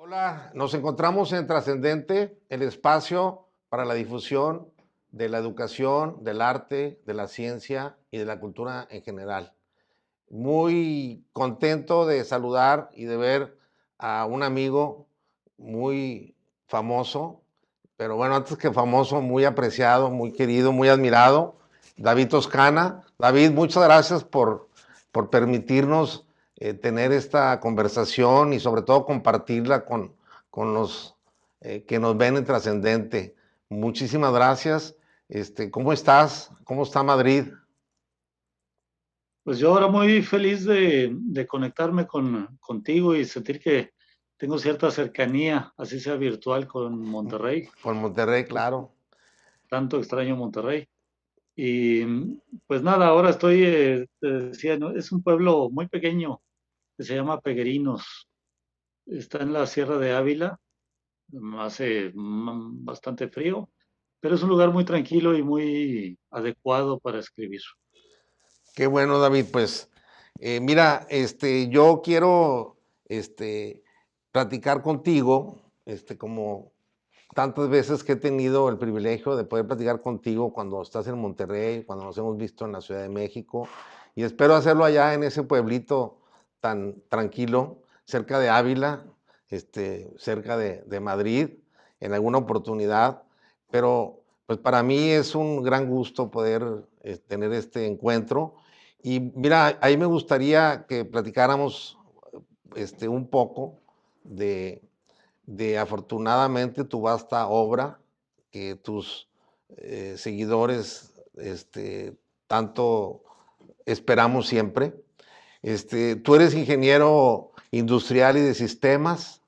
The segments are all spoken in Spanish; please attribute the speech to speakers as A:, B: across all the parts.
A: Hola, nos encontramos en Trascendente, el espacio para la difusión de la educación, del arte, de la ciencia y de la cultura en general. Muy contento de saludar y de ver a un amigo muy famoso, pero bueno, antes que famoso, muy apreciado, muy querido, muy admirado, David Toscana. David, muchas gracias por permitirnos tener esta conversación y sobre todo compartirla con los que nos ven en Trascendente. Muchísimas gracias. ¿Cómo estás? ¿Cómo está Madrid?
B: Pues yo ahora muy feliz de conectarme contigo y sentir que tengo cierta cercanía, así sea virtual, con Monterrey.
A: Con Monterrey, claro.
B: Tanto extraño Monterrey. Y pues nada, ahora estoy, te decía, ¿no? Es un pueblo muy pequeño que se llama Peguerinos. Está en la Sierra de Ávila, hace bastante frío, pero es un lugar muy tranquilo y muy adecuado para escribir.
A: Qué bueno, David. Pues mira, yo quiero platicar contigo, como tantas veces que he tenido el privilegio de poder platicar contigo cuando estás en Monterrey, cuando nos hemos visto en la Ciudad de México, y espero hacerlo allá en ese pueblito tan tranquilo, cerca de Ávila, cerca de Madrid, en alguna oportunidad, pero pues para mí es un gran gusto poder tener este encuentro. Y mira, ahí me gustaría que platicáramos un poco de, de afortunadamente tu vasta obra, que tus seguidores tanto esperamos siempre. Tú eres ingeniero industrial y de sistemas,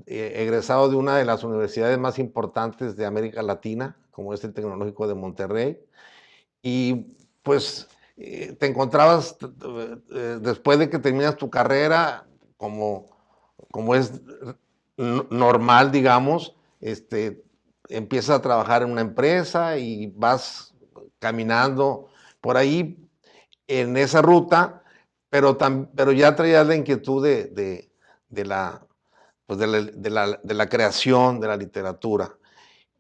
A: egresado de una de las universidades más importantes de América Latina, como es el Tecnológico de Monterrey, y pues te encontrabas después de que terminas tu carrera, como, como es normal, digamos, empiezas a trabajar en una empresa y vas caminando por ahí en esa ruta, pero ya traías la inquietud de la, pues de la creación, de la literatura.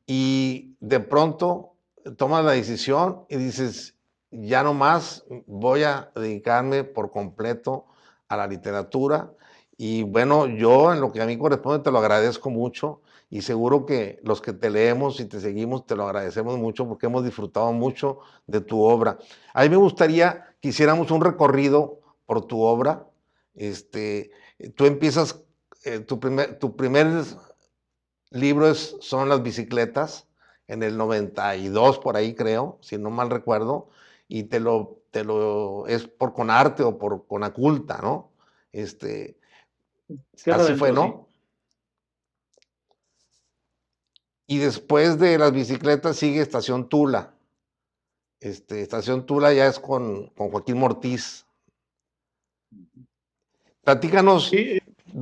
A: Y de pronto tomas la decisión y dices, ya no más voy a dedicarme por completo a la literatura. Y bueno, yo en lo que a mí corresponde te lo agradezco mucho y seguro que los que te leemos y te seguimos te lo agradecemos mucho porque hemos disfrutado mucho de tu obra. A mí me gustaría que hiciéramos un recorrido por tu obra. Este, Tú empiezas, tu primer libros son las bicicletas, en el 92 por ahí creo, si no mal recuerdo, y es por Conarte o por Conaculta, ¿no? Este,
B: Tierra
A: Así fue,
B: adentro, sí.
A: ¿no? Y después de las bicicletas sigue Estación Tula. Estación Tula ya es con Joaquín Mortiz. Platícanos,
B: Sí,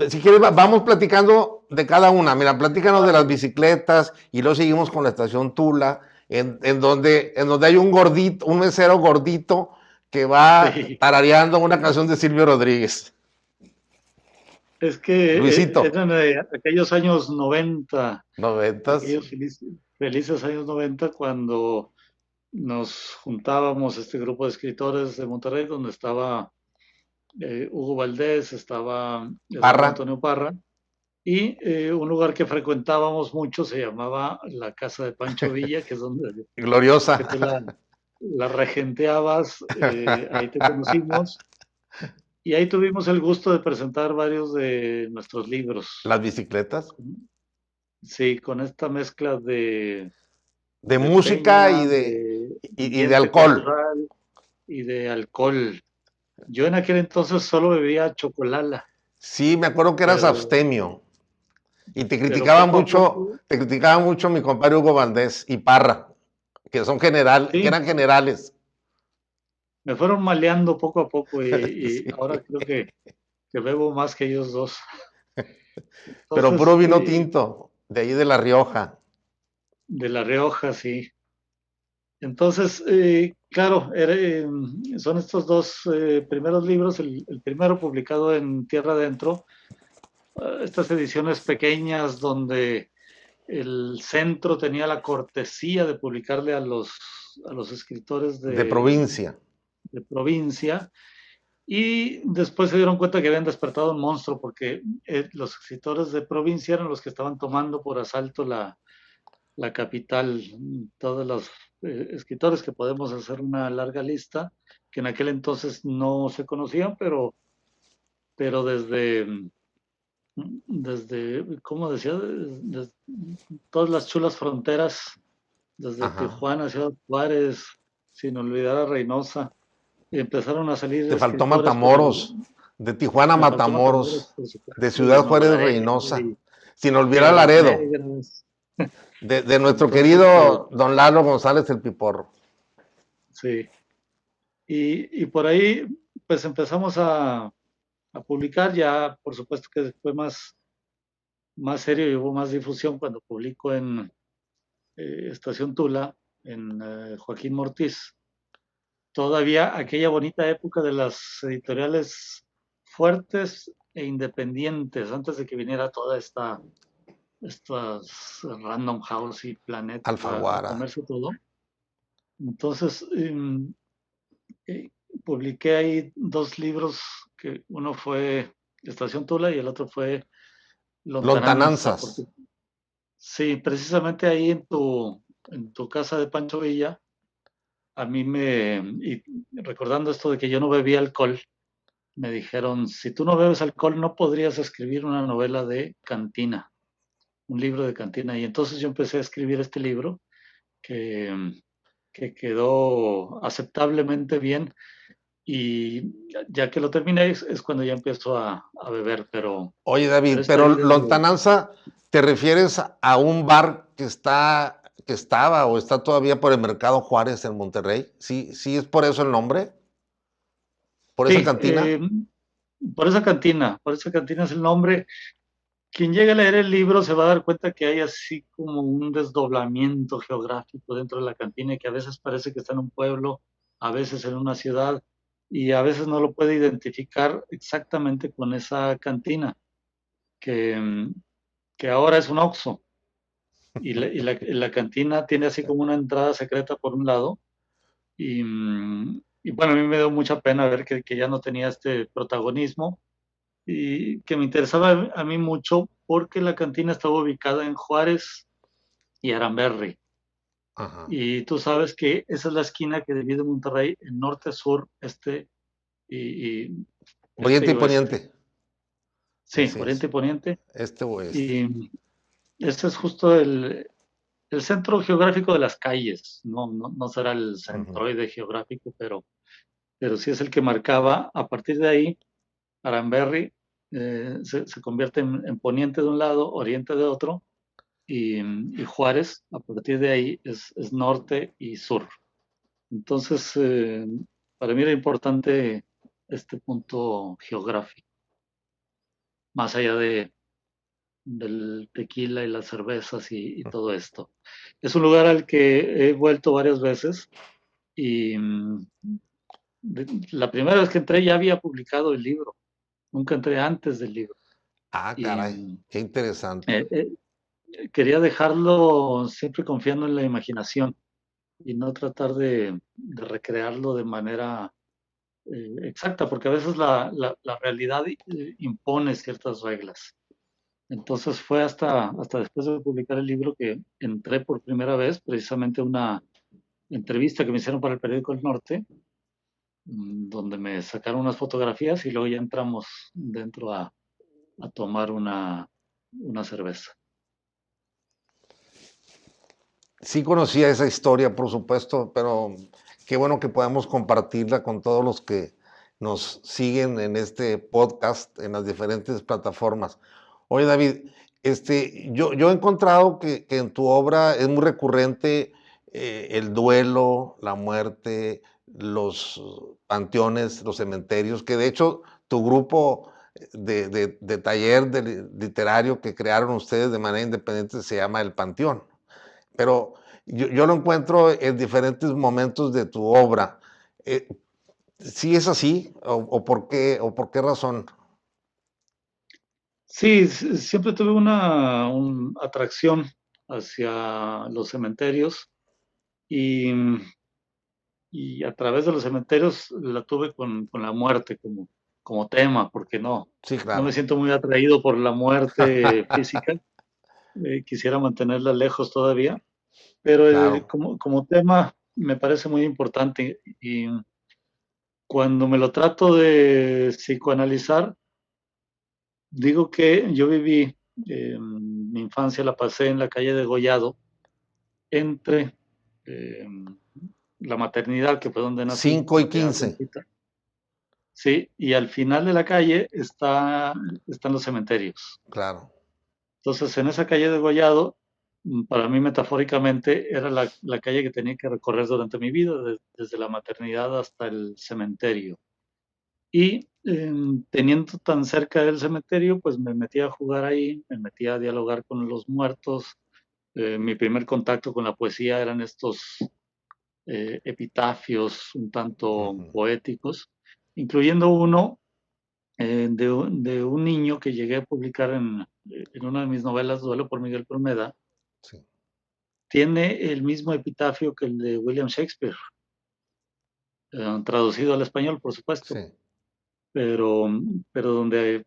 A: si quieres, vamos platicando de cada una. Mira, platícanos de las
B: órale.
A: bicicletas y luego seguimos con la estación Tula, en donde hay un gordito, un mesero gordito que va
B: Sí.
A: tarareando una canción de Silvio Rodríguez.
B: Es que
A: Luisito,
B: eran aquellos años 90,
A: noventas.
B: aquellos felices años 90 cuando nos juntábamos este grupo de escritores de Monterrey, donde estaba Hugo Valdés, estaba Eduardo
A: Parra,
B: Antonio Parra, y un lugar que frecuentábamos mucho se llamaba la Casa de Pancho Villa, que es donde que tú
A: gloriosa.
B: la regenteabas, ahí te conocimos, y ahí tuvimos el gusto de presentar varios de nuestros libros.
A: Las bicicletas.
B: Sí, con esta mezcla
A: De
B: de
A: música
B: peña, de
A: y de
B: ambiente
A: alcohol.
B: cultural y de alcohol. Yo en aquel entonces solo bebía chocolala,
A: Sí, me acuerdo que eras
B: pero,
A: abstemio. Y
B: pero poco a poco,
A: te criticaba mucho mi compadre Hugo Valdés y Parra, que
B: sí,
A: eran generales.
B: me fueron maleando poco a poco y
A: Sí.
B: ahora creo que bebo más que ellos dos.
A: Pero
B: Entonces,
A: puro vino tinto, de ahí de La Rioja.
B: de La Rioja, sí. Entonces, claro, son estos dos primeros libros, el primero publicado en Tierra Adentro, estas ediciones pequeñas donde el centro tenía la cortesía de publicarle a los escritores
A: De provincia.
B: de provincia, y después se dieron cuenta que habían despertado un monstruo porque los escritores de provincia eran los que estaban tomando por asalto la capital. Todos los escritores, que podemos hacer una larga lista, que en aquel entonces no se conocían, pero desde, ¿cómo decía? Desde todas las chulas fronteras, desde
A: Ajá.
B: Tijuana, Ciudad Juárez, sin olvidar a Reynosa, y empezaron a salir
A: Te faltó
B: escritores, pero
A: Matamoros. De Tijuana a
B: me faltó Matamoros,
A: Matamoros.
B: por
A: De
B: supuesto, y
A: Ciudad
B: Nuevo
A: Juárez,
B: Laredo,
A: Reynosa.
B: y
A: Sin olvidar
B: Piedras
A: Laredo.
B: Negras.
A: De nuestro
B: Entonces,
A: querido don Lalo González el Piporro.
B: sí. Y por ahí, pues empezamos a publicar. Ya, por supuesto que fue más serio y hubo más difusión cuando publico en Estación Tula, en Joaquín Mortiz. Todavía aquella bonita época de las editoriales fuertes e independientes, antes de que viniera toda estas Random House y Planeta a
A: Alfaguara.
B: comerse todo. Entonces, eh, publiqué ahí dos libros, que uno fue Estación Tula y el otro fue Lontananza,
A: Lontananzas.
B: porque sí, precisamente ahí en tu casa de Pancho Villa, a mí y recordando esto de que yo no bebía alcohol, me dijeron, si tú no bebes alcohol, no podrías escribir una novela de cantina, un libro de cantina. Y entonces yo empecé a escribir este libro que, que quedó aceptablemente bien, y ya que lo terminé es cuando ya empiezo a beber,
A: Oye,
B: pero
A: David,
B: esta
A: pero
B: vida de...
A: Lontananza, ¿te refieres a un bar que estaba o está todavía por el Mercado Juárez en Monterrey? Sí, sí, es por eso el nombre, por esa
B: Sí,
A: cantina.
B: por esa cantina es el nombre. Quien llegue a leer el libro se va a dar cuenta que hay así como un desdoblamiento geográfico dentro de la cantina, y que a veces parece que está en un pueblo, a veces en una ciudad, y a veces no lo puede identificar exactamente con esa cantina, que, que ahora es un Oxxo, y la cantina tiene así como una entrada secreta por un lado, y bueno, a mí me dio mucha pena ver que ya no tenía este protagonismo, y que me interesaba a mí mucho porque la cantina estaba ubicada en Juárez y Aramberri.
A: Ajá.
B: Y tú sabes que esa es la esquina que divide Monterrey en norte, sur, y este
A: Oriente
B: y
A: y
B: oeste.
A: Poniente.
B: Sí,
A: Así
B: oriente
A: es.
B: y poniente.
A: Este o este.
B: Y este es justo el centro geográfico de las calles. No será el
A: Ujú.
B: centroide geográfico, pero sí es el que marcaba. A partir de ahí, Aramberri se convierte en poniente de un lado, oriente de otro, y Juárez, a partir de ahí, es norte y sur. Entonces, para mí era importante este punto geográfico, más allá del tequila y las cervezas y todo esto. Es un lugar al que he vuelto varias veces, y la primera vez que entré ya había publicado el libro, nunca entré antes del libro.
A: Ah,
B: Y
A: caray, qué interesante.
B: eh, eh, quería dejarlo siempre confiando en la imaginación y no tratar de recrearlo de manera exacta, porque a veces la realidad impone ciertas reglas. Entonces fue hasta después de publicar el libro que entré por primera vez, precisamente a una entrevista que me hicieron para el periódico El Norte, donde me sacaron unas fotografías, y luego ya entramos dentro a tomar una cerveza.
A: Sí conocía esa historia, por supuesto, pero qué bueno que podamos compartirla con todos los que nos siguen en este podcast, en las diferentes plataformas. Oye, David, yo he encontrado que en tu obra es muy recurrente el duelo, la muerte, los panteones, los cementerios, que de hecho tu grupo de taller literario que crearon ustedes de manera independiente se llama El Panteón, pero yo lo encuentro en diferentes momentos de tu obra. Eh, ¿Sí es así? O por qué razón?
B: Sí, siempre tuve una atracción hacia los cementerios y, y a través de los cementerios la tuve con la muerte como tema, porque
A: Sí,
B: no me
A: claro.
B: siento muy atraído por la muerte física, quisiera mantenerla lejos todavía, pero
A: Claro.
B: como tema me parece muy importante y cuando me lo trato de psicoanalizar, digo que yo viví, mi infancia la pasé en la calle de Gollado, entre eh, la maternidad, que fue donde nací,
A: 5 y
B: allá
A: 15.
B: cerquita, sí, y al final de la calle están los cementerios.
A: Claro.
B: Entonces, en esa calle de Gollado, para mí metafóricamente, era la calle que tenía que recorrer durante mi vida, desde la maternidad hasta el cementerio. Y teniendo tan cerca del cementerio, pues me metí a jugar ahí, me metí a dialogar con los muertos. Mi primer contacto con la poesía eran estos epitafios un tanto
A: Ujú.
B: poéticos, incluyendo uno de un niño que llegué a publicar en una de mis novelas, Duelo por Miguel Promeda.
A: Sí,
B: Tiene el mismo epitafio que el de William Shakespeare, traducido al español, por supuesto,
A: sí.
B: pero, pero donde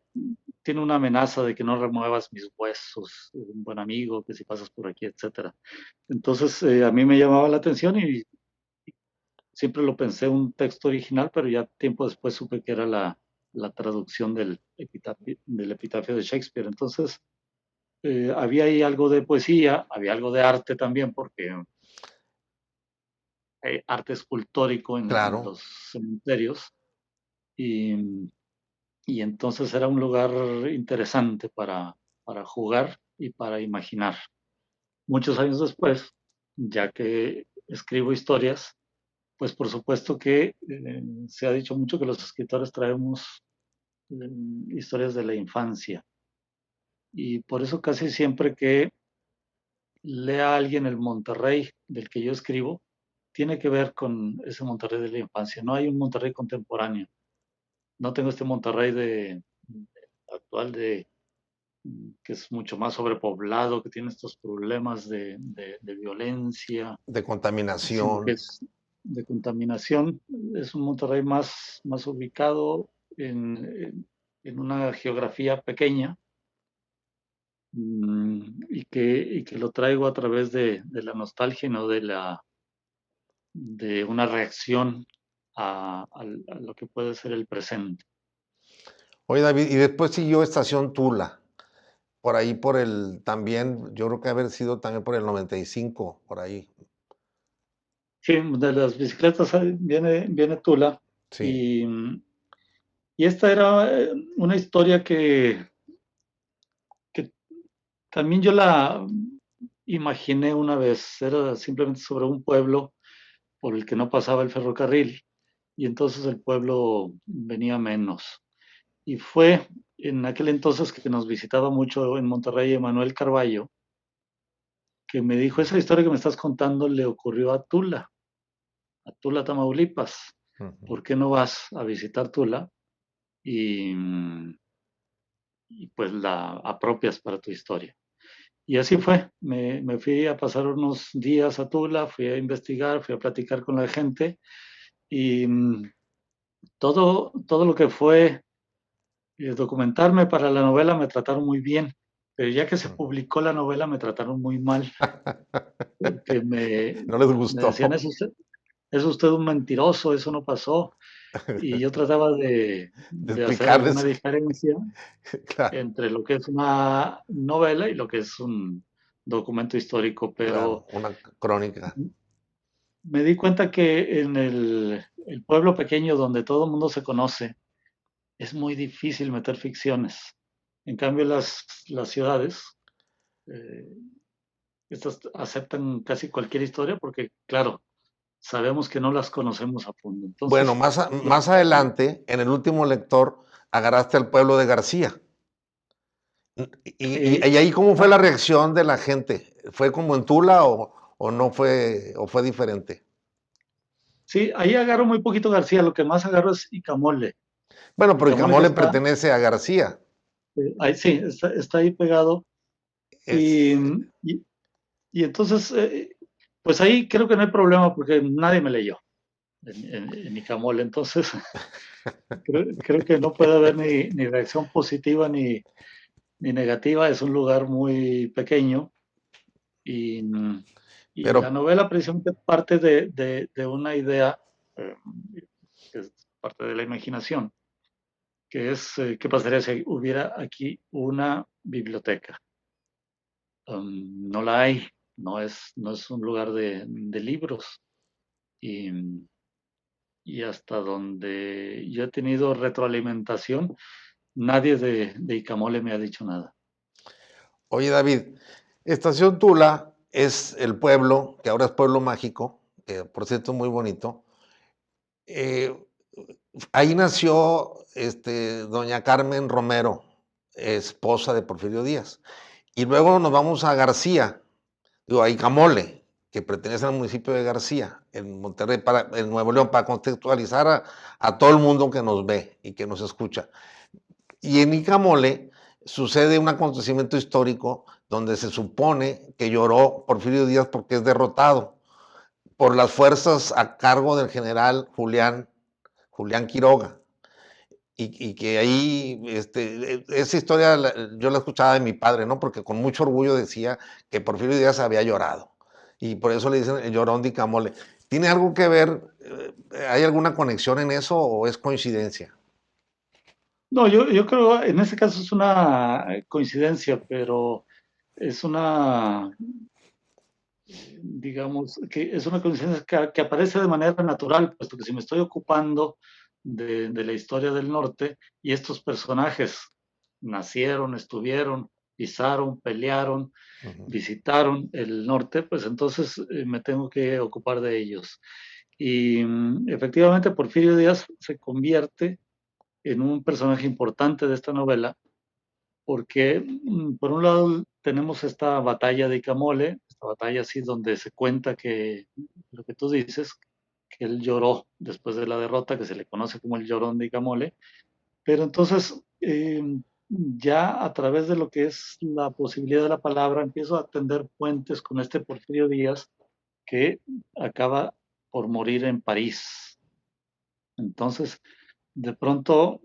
B: tiene una amenaza de que no remuevas mis huesos, un buen amigo, que si pasas por aquí, etcétera. Entonces, a mí me llamaba la atención y siempre lo pensé un texto original, pero ya tiempo después supe que era la traducción del epitafio de Shakespeare. Entonces, había ahí algo de poesía, había algo de arte también, porque hay arte escultórico en
A: Claro.
B: los cementerios, y, y entonces era un lugar interesante para jugar y para imaginar. Muchos años después, ya que escribo historias, pues por supuesto que se ha dicho mucho que los escritores traemos eh, historias de la infancia, y por eso casi siempre que lea a alguien el Monterrey del que yo escribo, tiene que ver con ese Monterrey de la infancia. No hay un Monterrey contemporáneo. No tengo este Monterrey actual que es mucho más sobrepoblado, que tiene estos problemas de violencia,
A: De
B: sino que
A: contaminación.
B: es de contaminación. Es un Monterrey más ubicado en una geografía pequeña, y que lo traigo a través de la nostalgia y no de una reacción a lo que puede ser el presente.
A: Oye, David, y después siguió Estación Tula. Por ahí, también, yo creo que haber sido también por el 95 por ahí.
B: Sí, de las bicicletas viene Tula,
A: Sí.
B: y, y esta era una historia que también yo la imaginé una vez. Era simplemente sobre un pueblo por el que no pasaba el ferrocarril, y entonces el pueblo venía menos. Y fue en aquel entonces que nos visitaba mucho en Monterrey Emanuel Carballo, que me dijo, esa historia que me estás contando le ocurrió a Tula, Tamaulipas.
A: Ujú.
B: ¿Por qué no vas a visitar Tula y, y pues la apropias para tu historia? Y así fue. Me fui a pasar unos días a Tula, fui a investigar, fui a platicar con la gente, y todo lo que fue documentarme para la novela me trataron muy bien, pero ya que se
A: Ujú.
B: publicó la novela me trataron muy mal, porque
A: No les
B: me decían,
A: gustó
B: es usted un mentiroso, eso no pasó. Y yo trataba
A: de
B: de hacer alguna
A: explicarles.
B: diferencia
A: Claro,
B: entre lo que es una novela y lo que es un documento histórico, pero
A: claro, una crónica.
B: me di cuenta que en el pueblo pequeño donde todo el mundo se conoce, es muy difícil meter ficciones. En cambio, las ciudades, eh, estas aceptan casi cualquier historia porque, claro, sabemos que no las conocemos a fondo.
A: Bueno,
B: Entonces, lo
A: más adelante, en el último lector, agarraste al pueblo de García.
B: eh,
A: Y ahí, ¿cómo fue la reacción de la gente? ¿Fue como en Tula o no fue, o fue diferente?
B: sí, ahí agarro muy poquito García, lo que más agarro es Icamole.
A: Bueno, pero
B: Icamole que
A: Icamole
B: está,
A: pertenece a García.
B: ahí sí, está ahí pegado.
A: Es,
B: Y, y, y entonces, pues ahí creo que no hay problema porque nadie me leyó en Icamol. Entonces, creo que no puede haber ni reacción positiva ni negativa. Es un lugar muy pequeño y, y la
A: pero,
B: novela precisamente parte de una idea eh, que es parte de la imaginación, que es qué pasaría si hubiera aquí una biblioteca. No la hay, no es un lugar de libros. Y, y hasta donde yo he tenido retroalimentación, nadie de Icamole me ha dicho nada.
A: oye David, Estación Tula es el pueblo, que ahora es pueblo mágico, que por cierto es muy bonito. Eh, Ahí nació doña Carmen Romero, esposa de Porfirio Díaz. Y luego nos vamos a García, digo, a Icamole, que pertenece al municipio de García, en Monterrey, en Nuevo León, para contextualizar a todo el mundo que nos ve y que nos escucha. Y en Icamole sucede un acontecimiento histórico donde se supone que lloró Porfirio Díaz porque es derrotado por las fuerzas a cargo del general Julián Quiroga. Y que ahí, esa historia yo la escuchaba de mi padre, ¿no? Porque con mucho orgullo decía que Porfirio Díaz había llorado. Y por eso le dicen el llorón de Icamole. ¿Tiene algo que ver? ¿Hay alguna conexión en eso o es coincidencia?
B: No, yo creo en este caso es una coincidencia, pero es una, digamos, que es una coincidencia que aparece de manera natural, puesto que si me estoy ocupando de la historia del norte y estos personajes nacieron, estuvieron, pisaron, pelearon,
A: Uh -huh.
B: visitaron el norte, pues entonces me tengo que ocupar de ellos. Y efectivamente Porfirio Díaz se convierte en un personaje importante de esta novela porque por un lado tenemos esta batalla de Icamole, esta batalla así donde se cuenta que lo que tú dices, que él lloró después de la derrota, que se le conoce como el llorón de Icamole, pero entonces ya a través de lo que es la posibilidad de la palabra empiezo a tender puentes con este Porfirio Díaz que acaba por morir en París. Entonces, de pronto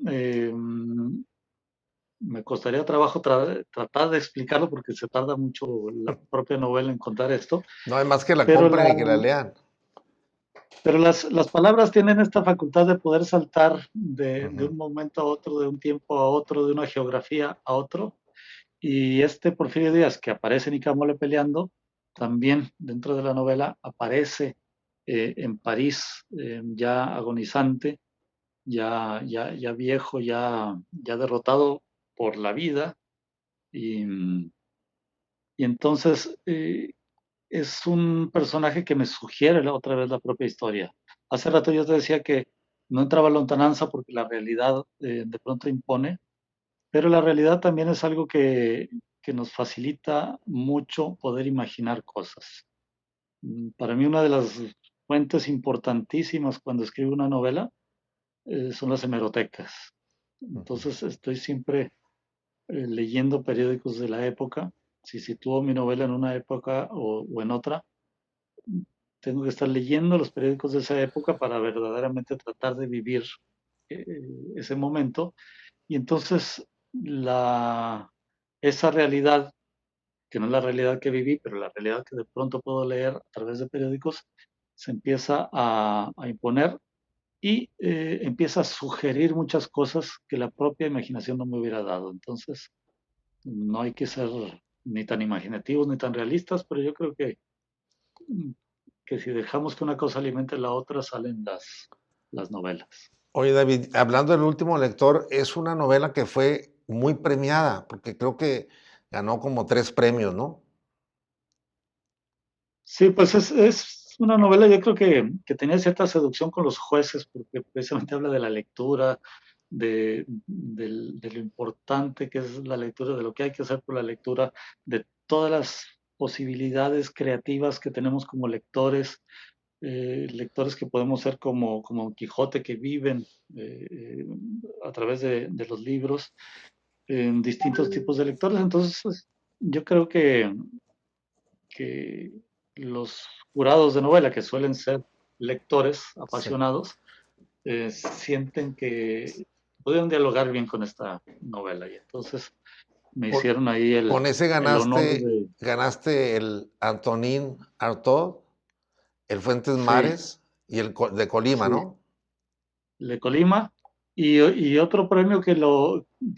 B: me costaría trabajo tratar de explicarlo porque se tarda mucho la propia novela en contar esto,
A: No hay más que la
B: pero,
A: compren y que la lean.
B: pero las palabras tienen esta facultad de poder saltar
A: Uh
B: de
A: -huh.
B: un momento a otro, de un tiempo a otro, de una geografía a otro. Y este Porfirio Díaz que aparece en Icamole peleando, también dentro de la novela aparece en París, ya agonizante, ya viejo, ya derrotado por la vida. Y, y entonces es un personaje que me sugiere otra vez la propia historia. Hace rato yo te decía que no entraba lontananza porque la realidad de pronto impone, pero la realidad también es algo que nos facilita mucho poder imaginar cosas. Para mí una de las fuentes importantísimas cuando escribo una novela son las hemerotecas.
A: Uh -huh.
B: Entonces estoy siempre leyendo periódicos de la época. Si sitúo mi novela en una época o en otra, tengo que estar leyendo los periódicos de esa época para verdaderamente tratar de vivir eh, ese momento. Y entonces esa realidad, que no es la realidad que viví, pero la realidad que de pronto puedo leer a través de periódicos, se empieza a imponer y empieza a sugerir muchas cosas que la propia imaginación no me hubiera dado. Entonces, no hay que ser ni tan imaginativos ni tan realistas, pero yo creo que si dejamos que una cosa alimente la otra, salen las novelas.
A: Oye, David, hablando del último lector, es una novela que fue muy premiada, porque creo que ganó como 3 premios, ¿no?
B: Sí, pues es una novela, yo creo que tenía cierta seducción con los jueces, porque precisamente habla de la lectura, de lo importante que es la lectura, de lo que hay que hacer por la lectura, de todas las posibilidades creativas que tenemos como lectores, lectores que podemos ser como Quijote, que viven a través de los libros. en distintos tipos de lectores. Entonces, pues, yo creo que los jurados de novela, que suelen ser lectores
A: Sí.
B: apasionados, sienten que pudieron dialogar bien con esta novela. Y entonces me
A: Con,
B: hicieron ahí
A: con ese
B: el honor
A: ganaste,
B: de...
A: ganaste el Antonín Artaud, el Fuentes
B: Sí,
A: Mares y el de Colima,
B: sí,
A: ¿no?
B: de Colima. Y otro premio que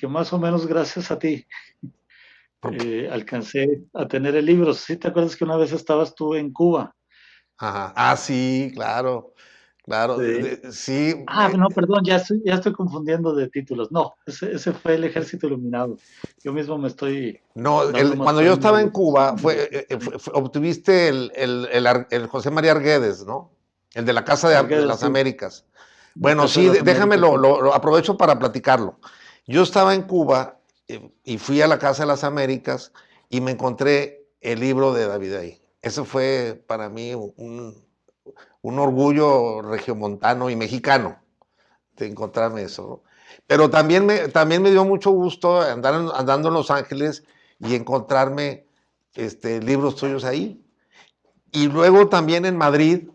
B: más o menos gracias a ti
A: Porque,
B: alcancé a tener el libro. ¿Sí te acuerdas que una vez estabas tú en Cuba?
A: ajá. Ah, sí, claro, claro.
B: Sí.
A: Sí,
B: Ah, no, perdón, ya estoy confundiendo de títulos. No, ese fue el Ejército Iluminado. Yo mismo me estoy
A: no,
B: dando más
A: cuando yo
B: premios
A: estaba en Cuba,
B: de los que
A: obtuviste el José María Arguedes, ¿no? El de la Casa de
B: Arguedas,
A: las
B: sí,
A: Américas.
B: de
A: Bueno,
B: Casa de
A: sí,
B: las
A: déjame,
B: Américas, sí.
A: lo aprovecho para platicarlo. Yo estaba en Cuba y fui a la Casa de las Américas y me encontré el libro de David ahí. Eso fue para mí un orgullo regiomontano y mexicano de encontrarme eso, ¿no? Pero también me dio mucho gusto andando en Los Ángeles y encontrarme libros tuyos ahí. Y luego también en Madrid,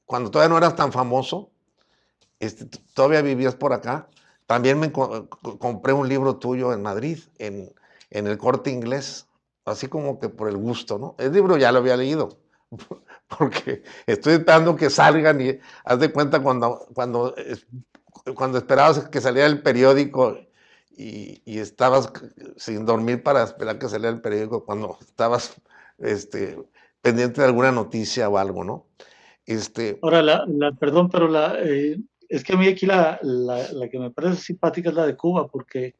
A: cuando todavía no eras tan famoso, todavía vivías por acá, también compré un libro tuyo en Madrid, en el Corte Inglés, así como que por el gusto, ¿no? El libro ya lo había leído, porque estoy esperando que salgan y haz de cuenta cuando esperabas que saliera el periódico y estabas sin dormir para esperar que saliera el periódico, cuando estabas este, pendiente de alguna noticia o algo, ¿no? Este,
B: Ahora, perdón, pero es que a mí aquí la que me parece simpática es la de Cuba, porque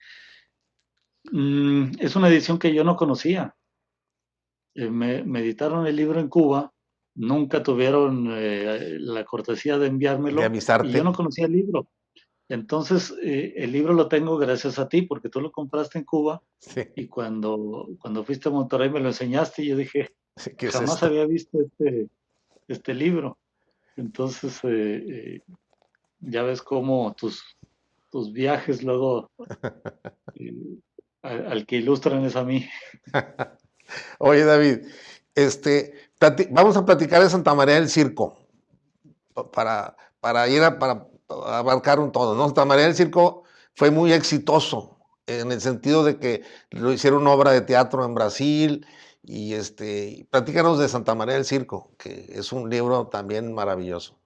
B: es una edición que yo no conocía. Me editaron el libro en Cuba, nunca tuvieron la cortesía de
A: de
B: enviármelo y yo no
A: avisarte.
B: conocía el libro. Entonces, el libro lo tengo gracias a ti, porque tú lo compraste en Cuba
A: Sí,
B: y cuando fuiste a Monterrey me lo enseñaste y yo dije,
A: sí, ¿qué es
B: jamás
A: esto?
B: había visto este libro. Entonces, ya ves cómo tus viajes luego eh, al que ilustran es a mí.
A: Oye, David, vamos a platicar de Santa María del Circo para abarcar un todo, ¿no? Santa María del Circo fue muy exitoso en el sentido de que lo hicieron obra de teatro en Brasil y platícanos de Santa María del Circo, que es un libro también maravilloso.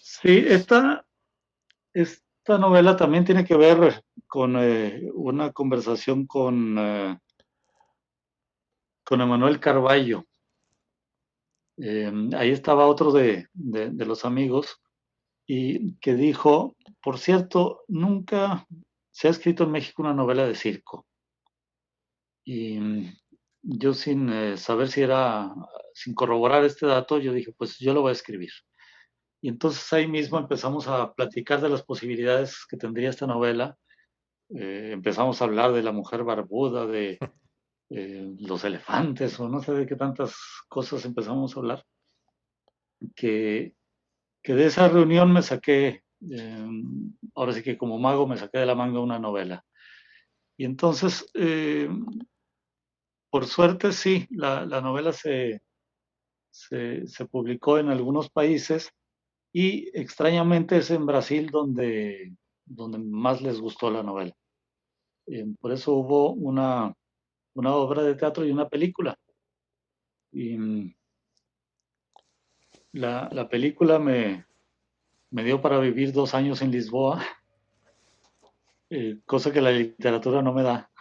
B: Sí, esta novela también tiene que ver con una conversación con Emanuel Carballo. Ahí estaba otro de los amigos y que dijo, por cierto, nunca se ha escrito en México una novela de circo. Y yo sin saber sin corroborar este dato, yo dije, pues yo lo voy a escribir. Y entonces ahí mismo empezamos a platicar de las posibilidades que tendría esta novela. Empezamos a hablar de la mujer barbuda, de los elefantes, o no sé de qué tantas cosas empezamos a hablar, que, que de esa reunión me saqué, ahora sí que como mago me saqué de la manga una novela. Y entonces, por suerte sí, la novela se publicó en algunos países y extrañamente es en Brasil donde más les gustó la novela. Por eso hubo una obra de teatro y una película. Y la película me dio para vivir 2 años en Lisboa, cosa que la literatura no me da.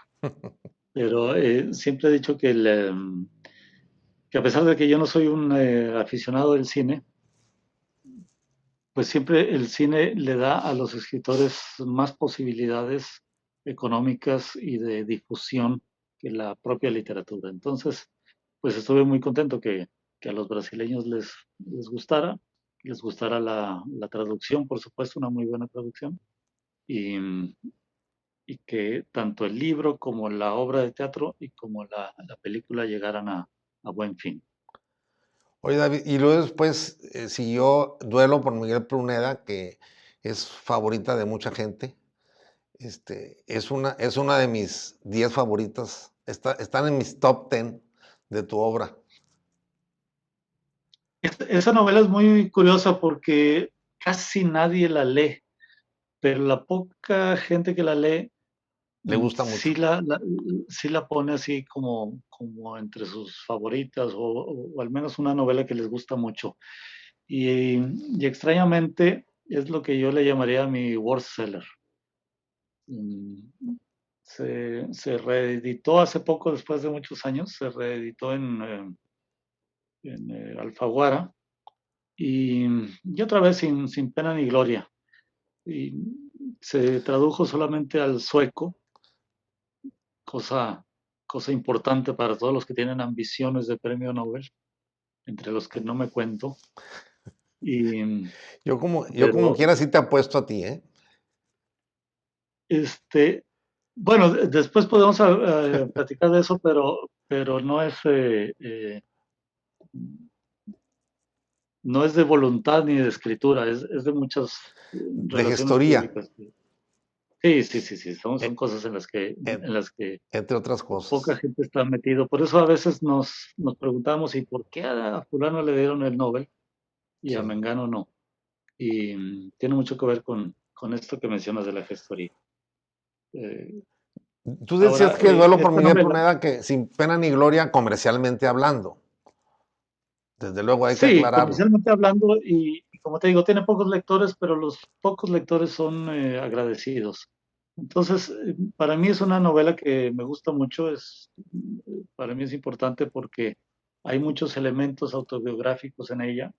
B: Pero siempre he dicho que a pesar de que yo no soy un aficionado del cine, pues siempre el cine le da a los escritores más posibilidades económicas y de difusión que la propia literatura. Entonces, pues estuve muy contento que a los brasileños les gustara la traducción, por supuesto, una muy buena traducción, y, y que tanto el libro como la obra de teatro y como la película llegaran a buen fin.
A: Oye, David, y luego después siguió Duelo por Miguel Pruneda, que es favorita de mucha gente. Es una de mis 10 favoritas. Están en mis top 10 de tu obra.
B: Esa novela es muy curiosa porque casi nadie la lee, pero la poca gente que la lee
A: Le gusta mucho.
B: sí la pone así como entre sus favoritas o al menos una novela que les gusta mucho. Y extrañamente es lo que yo le llamaría mi worst seller. Mm, se reeditó hace poco, después de muchos años, se reeditó en Alfaguara y otra vez sin pena ni gloria. Y se tradujo solamente al sueco, cosa, cosa importante para todos los que tienen ambiciones de premio Nobel, entre los que no me cuento. Y,
A: Yo como
B: pero,
A: quiera sí te apuesto a ti, ¿eh?
B: este, bueno, después podemos platicar de eso, pero no es de voluntad ni de escritura, es de muchas
A: De
B: relaciones
A: gestoría,
B: públicas. Sí, sí, sí, sí, son
A: e-
B: cosas en las que,
A: en-
B: en las que
A: entre otras
B: poca
A: cosas.
B: gente está metido. Por eso a veces nos preguntamos, ¿y por qué a fulano le dieron el Nobel y a
A: Sí.
B: Mengano no? Y tiene mucho que ver con esto que mencionas de la gestoría. Eh,
A: Tú decías
B: ahora,
A: que Duelo por
B: esta
A: Miguel
B: novela,
A: Pruneda, que sin pena ni gloria, comercialmente hablando. Desde luego hay que
B: sí,
A: aclararlo.
B: comercialmente hablando, y como te digo, tiene pocos lectores, pero los pocos lectores son agradecidos. Entonces, para mí es una novela que me gusta mucho, para mí es importante porque hay muchos elementos autobiográficos en ella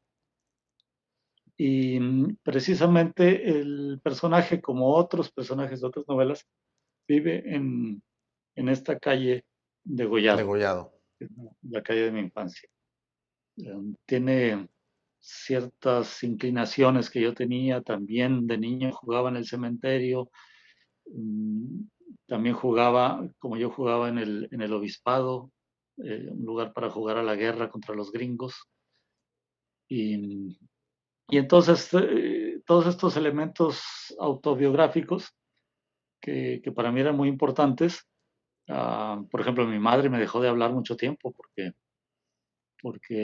B: y precisamente el personaje, como otros personajes de otras novelas, vive en esta calle degollado,
A: Degollado.
B: que es la calle de mi infancia. Tiene ciertas inclinaciones que yo tenía, también de niño jugaba en el cementerio, mm, también jugaba, como yo jugaba en el obispado, un lugar para jugar a la guerra contra los gringos. Y, y entonces todos estos elementos autobiográficos que para mí eran muy importantes, por ejemplo, mi madre me dejó de hablar mucho tiempo porque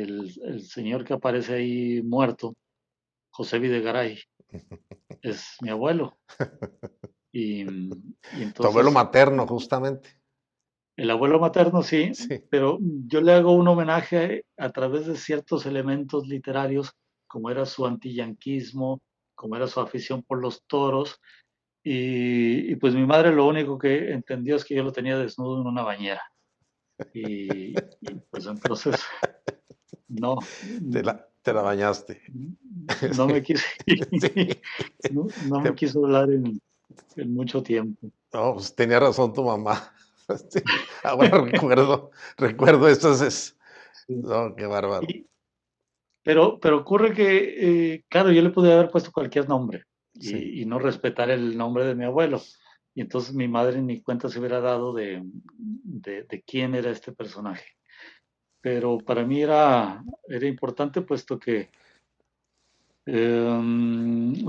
B: el señor que aparece ahí muerto, José Videgaray, es mi abuelo. Y
A: Tu abuelo
B: entonces,
A: materno, justamente.
B: el abuelo materno sí,
A: Sí.
B: pero yo le hago un homenaje a través de ciertos elementos literarios, como era su antiyanquismo, como era su afición por los toros, y pues mi madre lo único que entendió es que yo lo tenía desnudo en una bañera. Y pues entonces no,
A: Te la bañaste.
B: no
A: Sí.
B: me quiso,
A: Sí.
B: no me
A: Te-
B: quiso hablar en mucho tiempo.
A: no, pues tenía razón tu mamá. Sí. Ahora recuerdo esto.
B: Sí.
A: No, qué bárbaro.
B: Y, pero ocurre que, claro, yo le pude haber puesto cualquier nombre
A: Sí.
B: y no respetar el nombre de mi abuelo. Y entonces mi madre ni cuenta se hubiera dado de quién era este personaje. Pero para mí era importante puesto que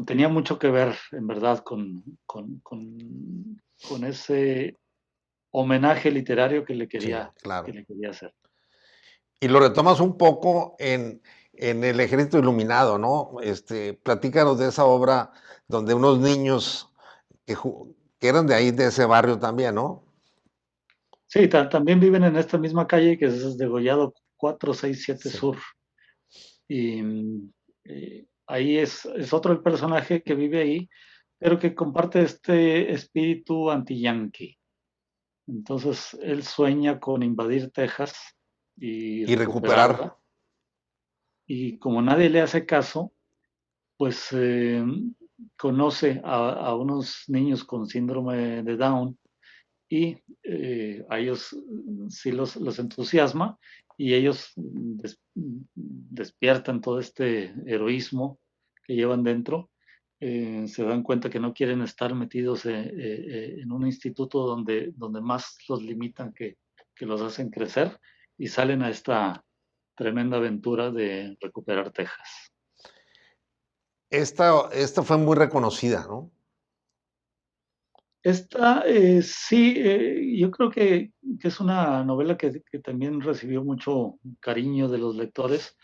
B: tenía mucho que ver, en verdad, con ese homenaje literario que le
A: Sí,
B: quería, que
A: claro.
B: le quería hacer.
A: Y lo retomas un poco en El Ejército Iluminado, ¿no? Platícanos de esa obra donde unos niños que eran de ahí, de ese barrio también, ¿no?
B: Sí, también viven en esta misma calle que es Degollado 467
A: Sí.
B: Sur. Y ahí es otro el personaje que vive ahí, pero que comparte este espíritu anti-yankee. Entonces él sueña con invadir Texas y
A: Y
B: recuperarla.
A: recuperar.
B: Y como nadie le hace caso, pues conoce a unos niños con síndrome de Down y a ellos sí los entusiasma y ellos despiertan todo este heroísmo que llevan dentro. Se dan cuenta que no quieren estar metidos en un instituto donde más los limitan que los hacen crecer y salen a esta tremenda aventura de recuperar Texas.
A: Esta fue muy reconocida, ¿no?
B: Esta, sí, yo creo que es una novela que también recibió mucho cariño de los lectores.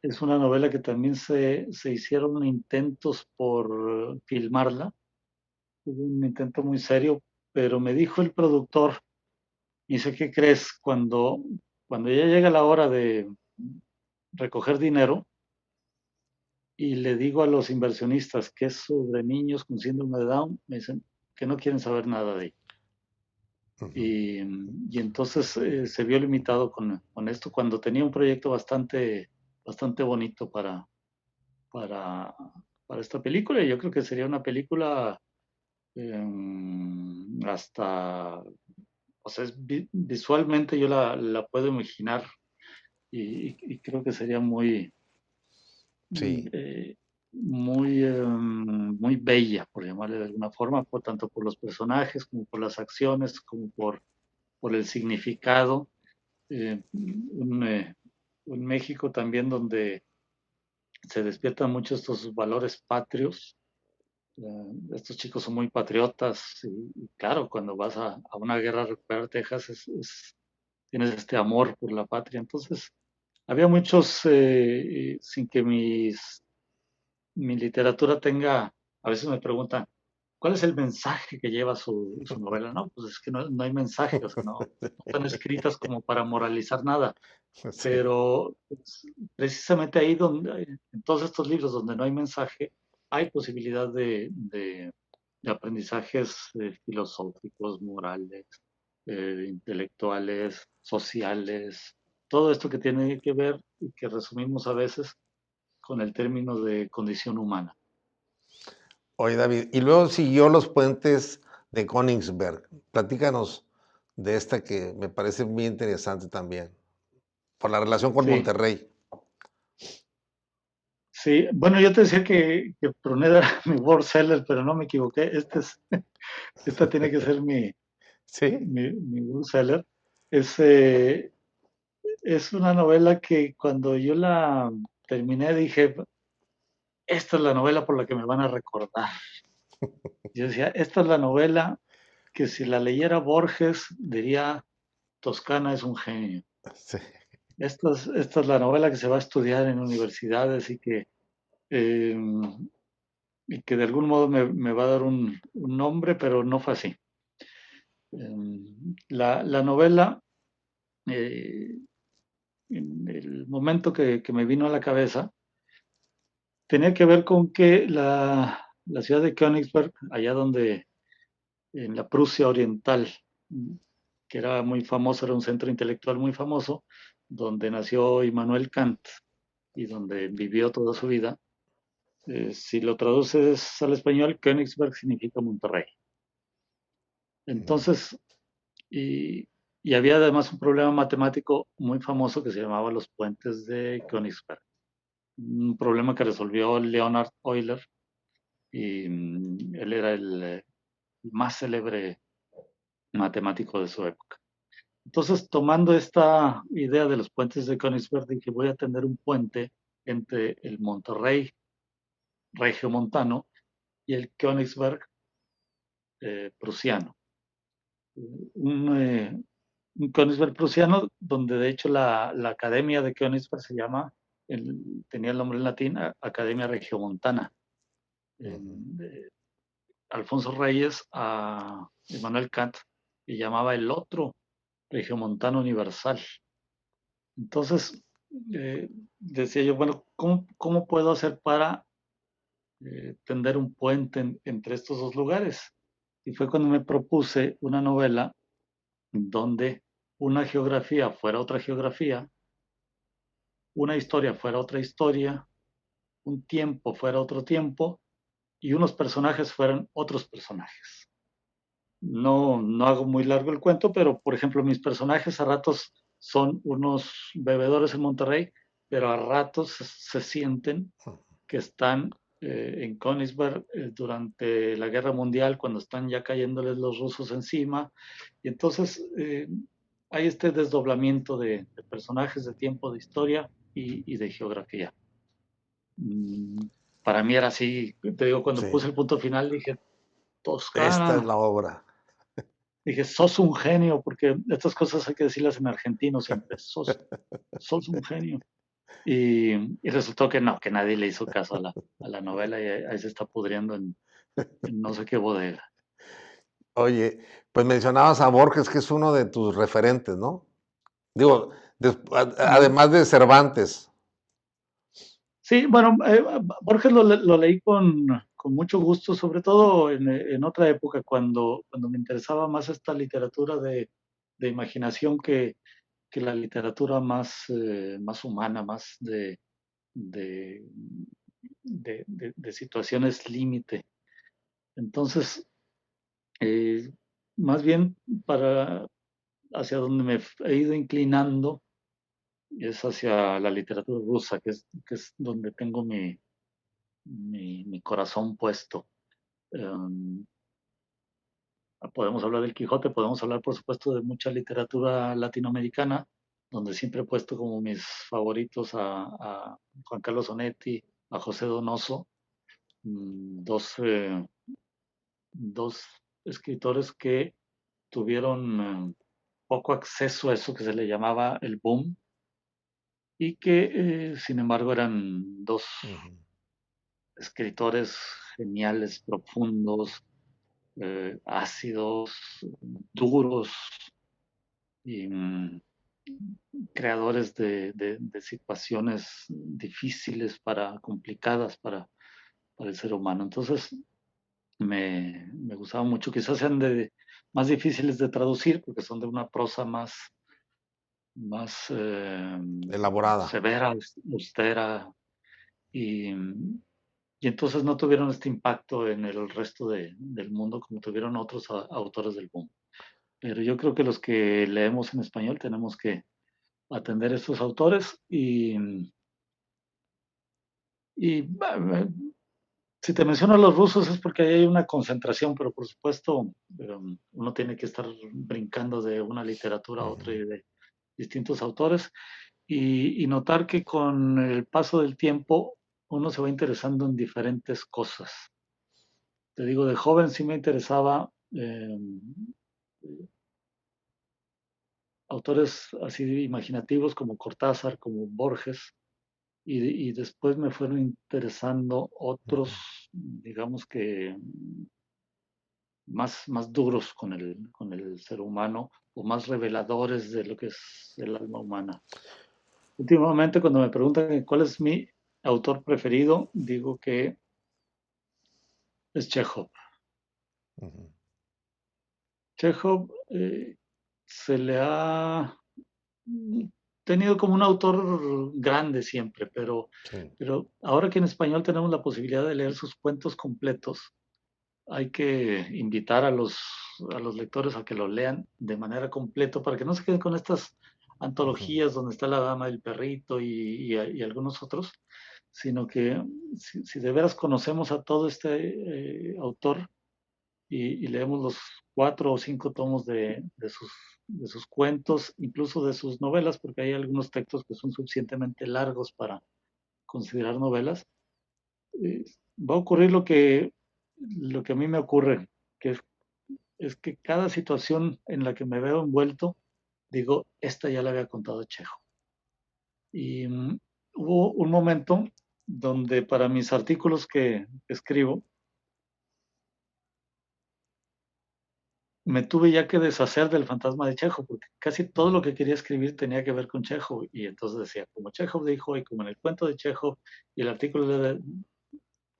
B: Es una novela que también se hicieron intentos por filmarla. Hubo un intento muy serio, pero me dijo el productor, y sé qué crees, cuando ya llega la hora de recoger dinero y le digo a los inversionistas que es sobre niños con síndrome de Down, me dicen que no quieren saber nada de ello.
A: Ujú.
B: Y entonces se vio limitado con esto cuando tenía un proyecto bastante bonito para, para esta película. Y yo creo que sería una película hasta, o sea, visualmente yo la puedo imaginar y creo que sería
A: Sí.
B: eh, muy bella, por llamarle de alguna forma, tanto por los personajes como por las acciones, como por el significado. Un México también donde se despiertan mucho estos valores patrios. Estos chicos son muy patriotas y claro, cuando vas a una guerra a recuperar Texas tienes este amor por la patria. Entonces, había muchos, sin que mi literatura tenga, a veces me preguntan, ¿cuál es el mensaje que lleva su novela? No, pues es que no hay mensaje, o sea, no están escritas como para moralizar nada,
A: Sí.
B: pero pues, precisamente ahí donde, en todos estos libros donde no hay mensaje, hay posibilidad de aprendizajes filosóficos, morales, intelectuales, sociales, todo esto que tiene que ver y que resumimos a veces con el término de condición humana.
A: Oye, David, y luego siguió Los Puentes de Königsberg. Platícanos de esta que me parece muy interesante también, por la relación con
B: Sí,
A: Monterrey.
B: sí. Bueno, yo te decía que Pruneda era mi world seller, pero no me equivoqué. Esta tiene que ser
A: Sí,
B: mi world seller. Es, es una novela que cuando yo la terminé dije, esta es la novela por la que me van a recordar. Yo decía, esta es la novela que si la leyera Borges diría, Toscana es un genio.
A: sí.
B: Esta es la novela que se va a estudiar en universidades eh, y que de algún modo me va a dar un nombre, pero no fue así. La novela, eh, en el momento que me vino a la cabeza, tenía que ver con que la ciudad de Königsberg, allá donde, en la Prusia Oriental, que era muy famoso, era un centro intelectual muy famoso, donde nació Immanuel Kant y donde vivió toda su vida. Si lo traduces al español, Königsberg significa Monterrey. Entonces, y, y había además un problema matemático muy famoso que se llamaba los puentes de Königsberg. Un problema que resolvió Leonhard Euler y él era el más célebre matemático de su época. Entonces, tomando esta idea de los puentes de Königsberg, dije, voy a tener un puente entre el Monterrey regiomontano y el Königsberg prusiano. Un, eh, un Königsberg prusiano, donde de hecho la academia de Königsberg se llama, tenía el nombre en latín, Academia Regiomontana.
A: Ujú.
B: De Alfonso Reyes a Immanuel Kant y llamaba el otro Regiomontano Universal. Entonces, decía yo, bueno, ¿cómo puedo hacer para tender un puente entre estos dos lugares? Y fue cuando me propuse una novela donde una geografía fuera otra geografía, una historia fuera otra historia, un tiempo fuera otro tiempo y unos personajes fueran otros personajes. No hago muy largo el cuento, pero por ejemplo, mis personajes a ratos son unos bebedores en Monterrey, pero a ratos se sienten que están en Königsberg durante la Guerra Mundial, cuando están ya cayéndoles los rusos encima. Y entonces hay este desdoblamiento de personajes, de tiempo, de historia y de geografía. Mm, para mí era así, te digo, cuando
A: Sí.
B: puse el punto final dije,
A: Esta es
B: Toscana.
A: la obra.
B: Dije, sos un genio, porque estas cosas hay que decirlas en argentino siempre. Sos un genio. Y resultó que no, que nadie le hizo caso a la novela y ahí se está pudriendo en no sé qué bodega.
A: Oye, pues mencionabas a Borges, que es uno de tus referentes, ¿no? Digo,
B: Mm,
A: además de Cervantes.
B: sí, bueno, Borges lo leí con mucho gusto, sobre todo en otra época, cuando me interesaba más esta literatura de imaginación que la literatura más humana, más de, de situaciones límite. Entonces, eh, más bien para hacia donde me he ido inclinando es hacia la literatura rusa, que es donde tengo mi corazón puesto. Um, Podemos hablar del Quijote, podemos hablar, por supuesto, de mucha literatura latinoamericana, donde siempre he puesto como mis favoritos a Juan Carlos Onetti, a José Donoso, dos, dos escritores que tuvieron poco acceso a eso que se le llamaba el boom y que, sin embargo, eran dos
A: Ujú.
B: escritores geniales, profundos, ácidos, duros y creadores de situaciones difíciles, complicadas para el ser humano. Entonces, me gustaba mucho. Quizás sean más difíciles de traducir porque son de una prosa más
A: Elaborada.
B: severa, austera, y, y entonces no tuvieron este impacto en el resto del mundo como tuvieron otros autores del boom. Pero yo creo que los que leemos en español tenemos que atender a estos autores y si te menciono a los rusos es porque ahí hay una concentración, pero por supuesto uno tiene que estar brincando de una literatura a otra
A: Ujú.
B: y de distintos autores y notar que con el paso del tiempo uno se va interesando en diferentes cosas. Te digo, de joven sí me interesaba autores así imaginativos como Cortázar, como Borges, y después me fueron interesando otros,
A: Ujú.
B: digamos que más duros con el ser humano o más reveladores de lo que es el alma humana. Últimamente, cuando me preguntan cuál es mi autor preferido, digo que es Chekhov.
A: Ujú.
B: Chekhov se le ha tenido como un autor grande siempre,
A: Sí.
B: pero ahora que en español tenemos la posibilidad de leer sus cuentos completos, hay que invitar a los lectores a que lo lean de manera completa para que no se queden con estas
A: Ujú.
B: antologías donde está La Dama del Perrito y algunos otros, sino que si de veras conocemos a todo este autor y leemos los 4 o 5 tomos de sus cuentos, incluso de sus novelas, porque hay algunos textos que son suficientemente largos para considerar novelas, eh, va a ocurrir lo que a mí me ocurre, que es que cada situación en la que me veo envuelto, digo, esta ya la había contado Chejo. Y hubo un momento donde para mis artículos que escribo, me tuve ya que deshacer del fantasma de Chekhov, porque casi todo lo
A: Ujú.
B: que quería escribir tenía que ver con Chekhov. Y entonces decía, como Chekhov dijo, y como en el cuento de Chekhov, y el artículo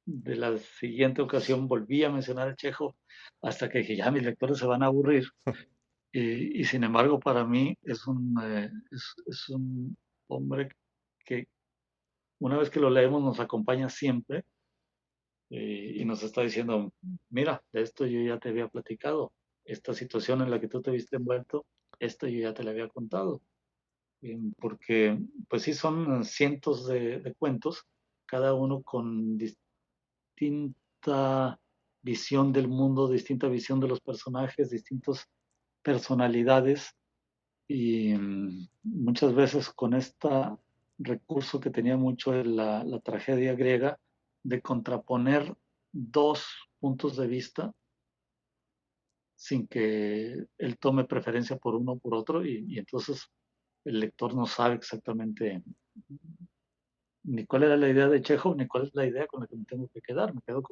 B: de la siguiente ocasión volví a mencionar a Chekhov, hasta que dije, ya mis lectores se van a aburrir. Y sin embargo, para mí es un hombre que una vez que lo leemos nos acompaña siempre y nos está diciendo, mira, de esto yo ya te había platicado, esta situación en la que tú te viste envuelto, esto yo ya te la había contado, porque pues sí son cientos de cuentos, cada uno con distinta visión del mundo, distinta visión de los personajes, distintas personalidades y muchas veces con este recurso que tenía mucho en la tragedia griega de contraponer dos puntos de vista sin que él tome preferencia por uno o por otro, y entonces el lector no sabe exactamente ni cuál era la idea de Chekhov, ni cuál es la idea con la que me tengo que quedar. Me quedo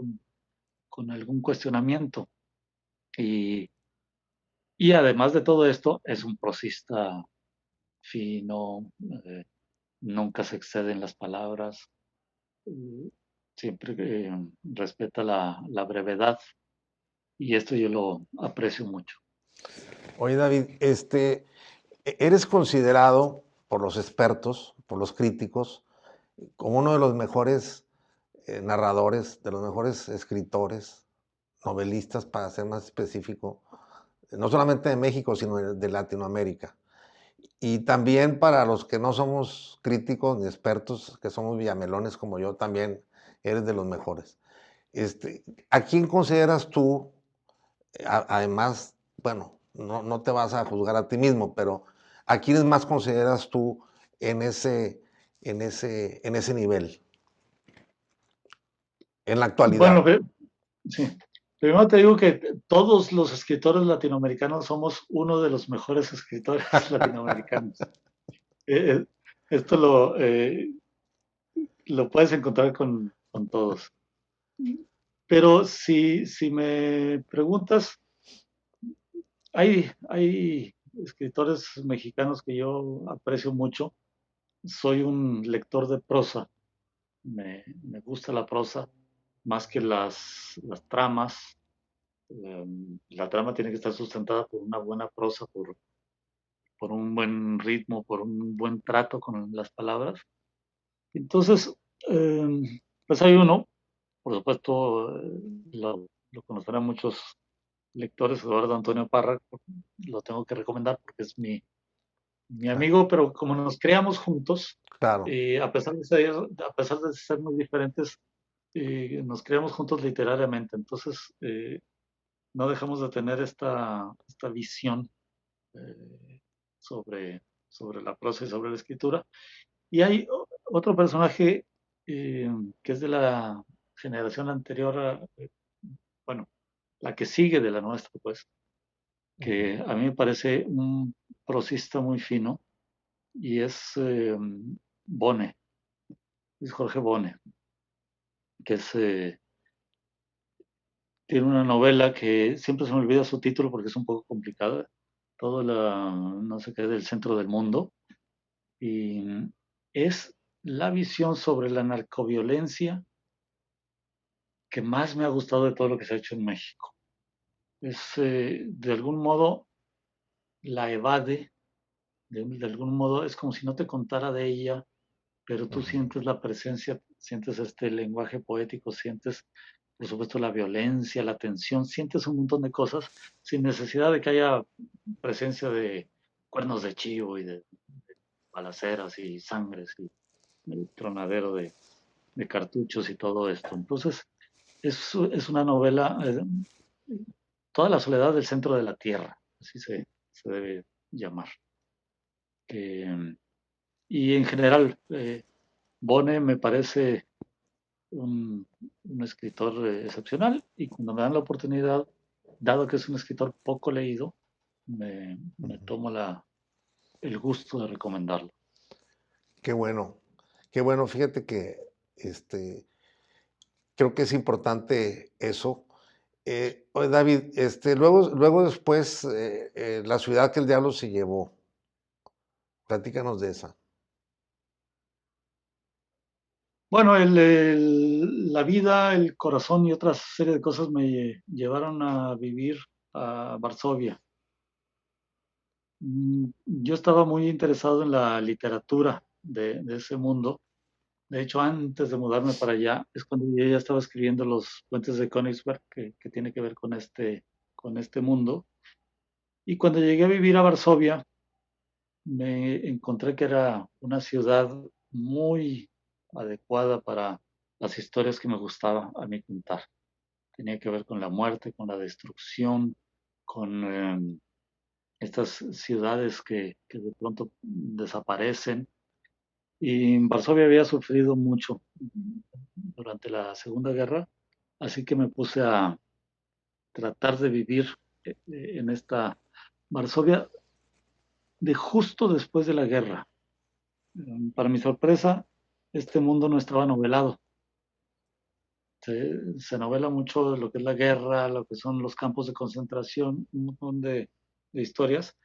B: con algún cuestionamiento. Y, y además de todo esto, es un prosista fino, nunca se excede en las palabras, eh, siempre respeta la brevedad, y esto yo lo aprecio mucho.
A: Oye, David, eres considerado por los expertos, por los críticos, como uno de los mejores narradores, de los mejores escritores, novelistas, para ser más específico, no solamente de México, sino de Latinoamérica. Y también para los que no somos críticos ni expertos, que somos villamelones como yo, también eres de los mejores. ¿A quién consideras tú, además, bueno, no te vas a juzgar a ti mismo, pero a quiénes más consideras tú en ese nivel, en la
B: Bueno,
A: actualidad?
B: sí. Primero te digo que todos los escritores latinoamericanos somos uno de los mejores escritores latinoamericanos. Eh, eh, esto lo puedes encontrar con todos. Pero si me preguntas, hay escritores mexicanos que yo aprecio mucho. Soy un lector de prosa. Me gusta la prosa más que las tramas. La trama tiene que estar sustentada por una buena prosa, por un buen ritmo, por un buen trato con las palabras. Entonces, pues hay uno, por supuesto, lo conocerán muchos lectores, Eduardo Antonio Parra, lo tengo que recomendar porque es mi amigo, pero como nos creamos juntos,
A: Claro,
B: a pesar de ser muy diferentes, nos creamos juntos literariamente. Entonces, no dejamos de tener esta visión eh, sobre, sobre la prosa y sobre la escritura. Y hay otro personaje eh, que es de la generación anterior, bueno, la que sigue de la nuestra, pues, que a mí me parece un prosista muy fino, y es Bone, es Jorge Bone, que tiene una novela que siempre se me olvida su título porque es un poco complicada, no sé qué, del centro del mundo, y es la visión sobre la narcoviolencia que más me ha gustado de todo lo que se ha hecho en México. De algún modo, la evade, de algún modo es como si no te contara de ella, pero tú sientes la presencia, sientes este lenguaje poético, sientes, por supuesto, la violencia, la tensión, sientes un montón de cosas sin necesidad de que haya presencia de cuernos de chivo y de balaceras y sangres y el tronadero de cartuchos y todo esto. Entonces, es una novela, toda la soledad del centro de la tierra, así se debe llamar. Eh, y en general, Bone me parece un escritor excepcional, y cuando me dan la oportunidad, dado que es un escritor poco leído, me tomo el gusto de recomendarlo.
A: qué bueno, qué bueno. Fíjate que este, creo que es importante eso. Oye, David, luego después, la ciudad que el diablo se llevó. Platícanos de esa.
B: Bueno, la vida, el corazón y otra serie de cosas me llevaron a vivir a Varsovia. Yo estaba muy interesado en la literatura de ese mundo. De hecho, antes de mudarme para allá, es cuando yo ya estaba escribiendo los puentes de Königsberg, que tiene que ver con este mundo. Y cuando llegué a vivir a Varsovia, me encontré que era una ciudad muy adecuada para las historias que me gustaba a mí contar. Tenía que ver con la muerte, con la destrucción, con estas ciudades que de pronto desaparecen. Y Varsovia había sufrido mucho durante la Segunda Guerra, así que me puse a tratar de vivir en esta Varsovia de justo después de la guerra. Para mi sorpresa, este mundo no estaba novelado. Se novela mucho lo que es la guerra, lo que son los campos de concentración, un montón de historias,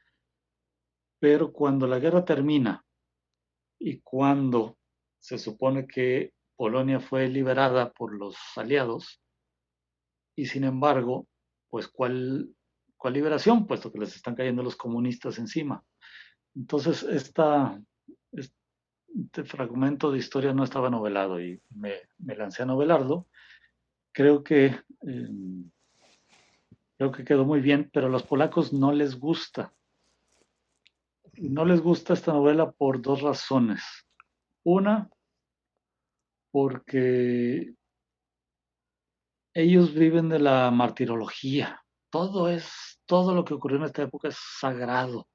B: pero cuando la guerra termina y cuando se supone que Polonia fue liberada por los aliados, y sin embargo, pues ¿cuál liberación? Puesto que les están cayendo los comunistas encima. Entonces, este fragmento de historia no estaba novelado y me lancé a novelarlo. Creo que, creo que quedó muy bien, pero a los polacos no les gusta. Y no les gusta esta novela por dos razones. Una, porque ellos viven de la martirología. Todo lo que ocurrió en esta época es sagrado.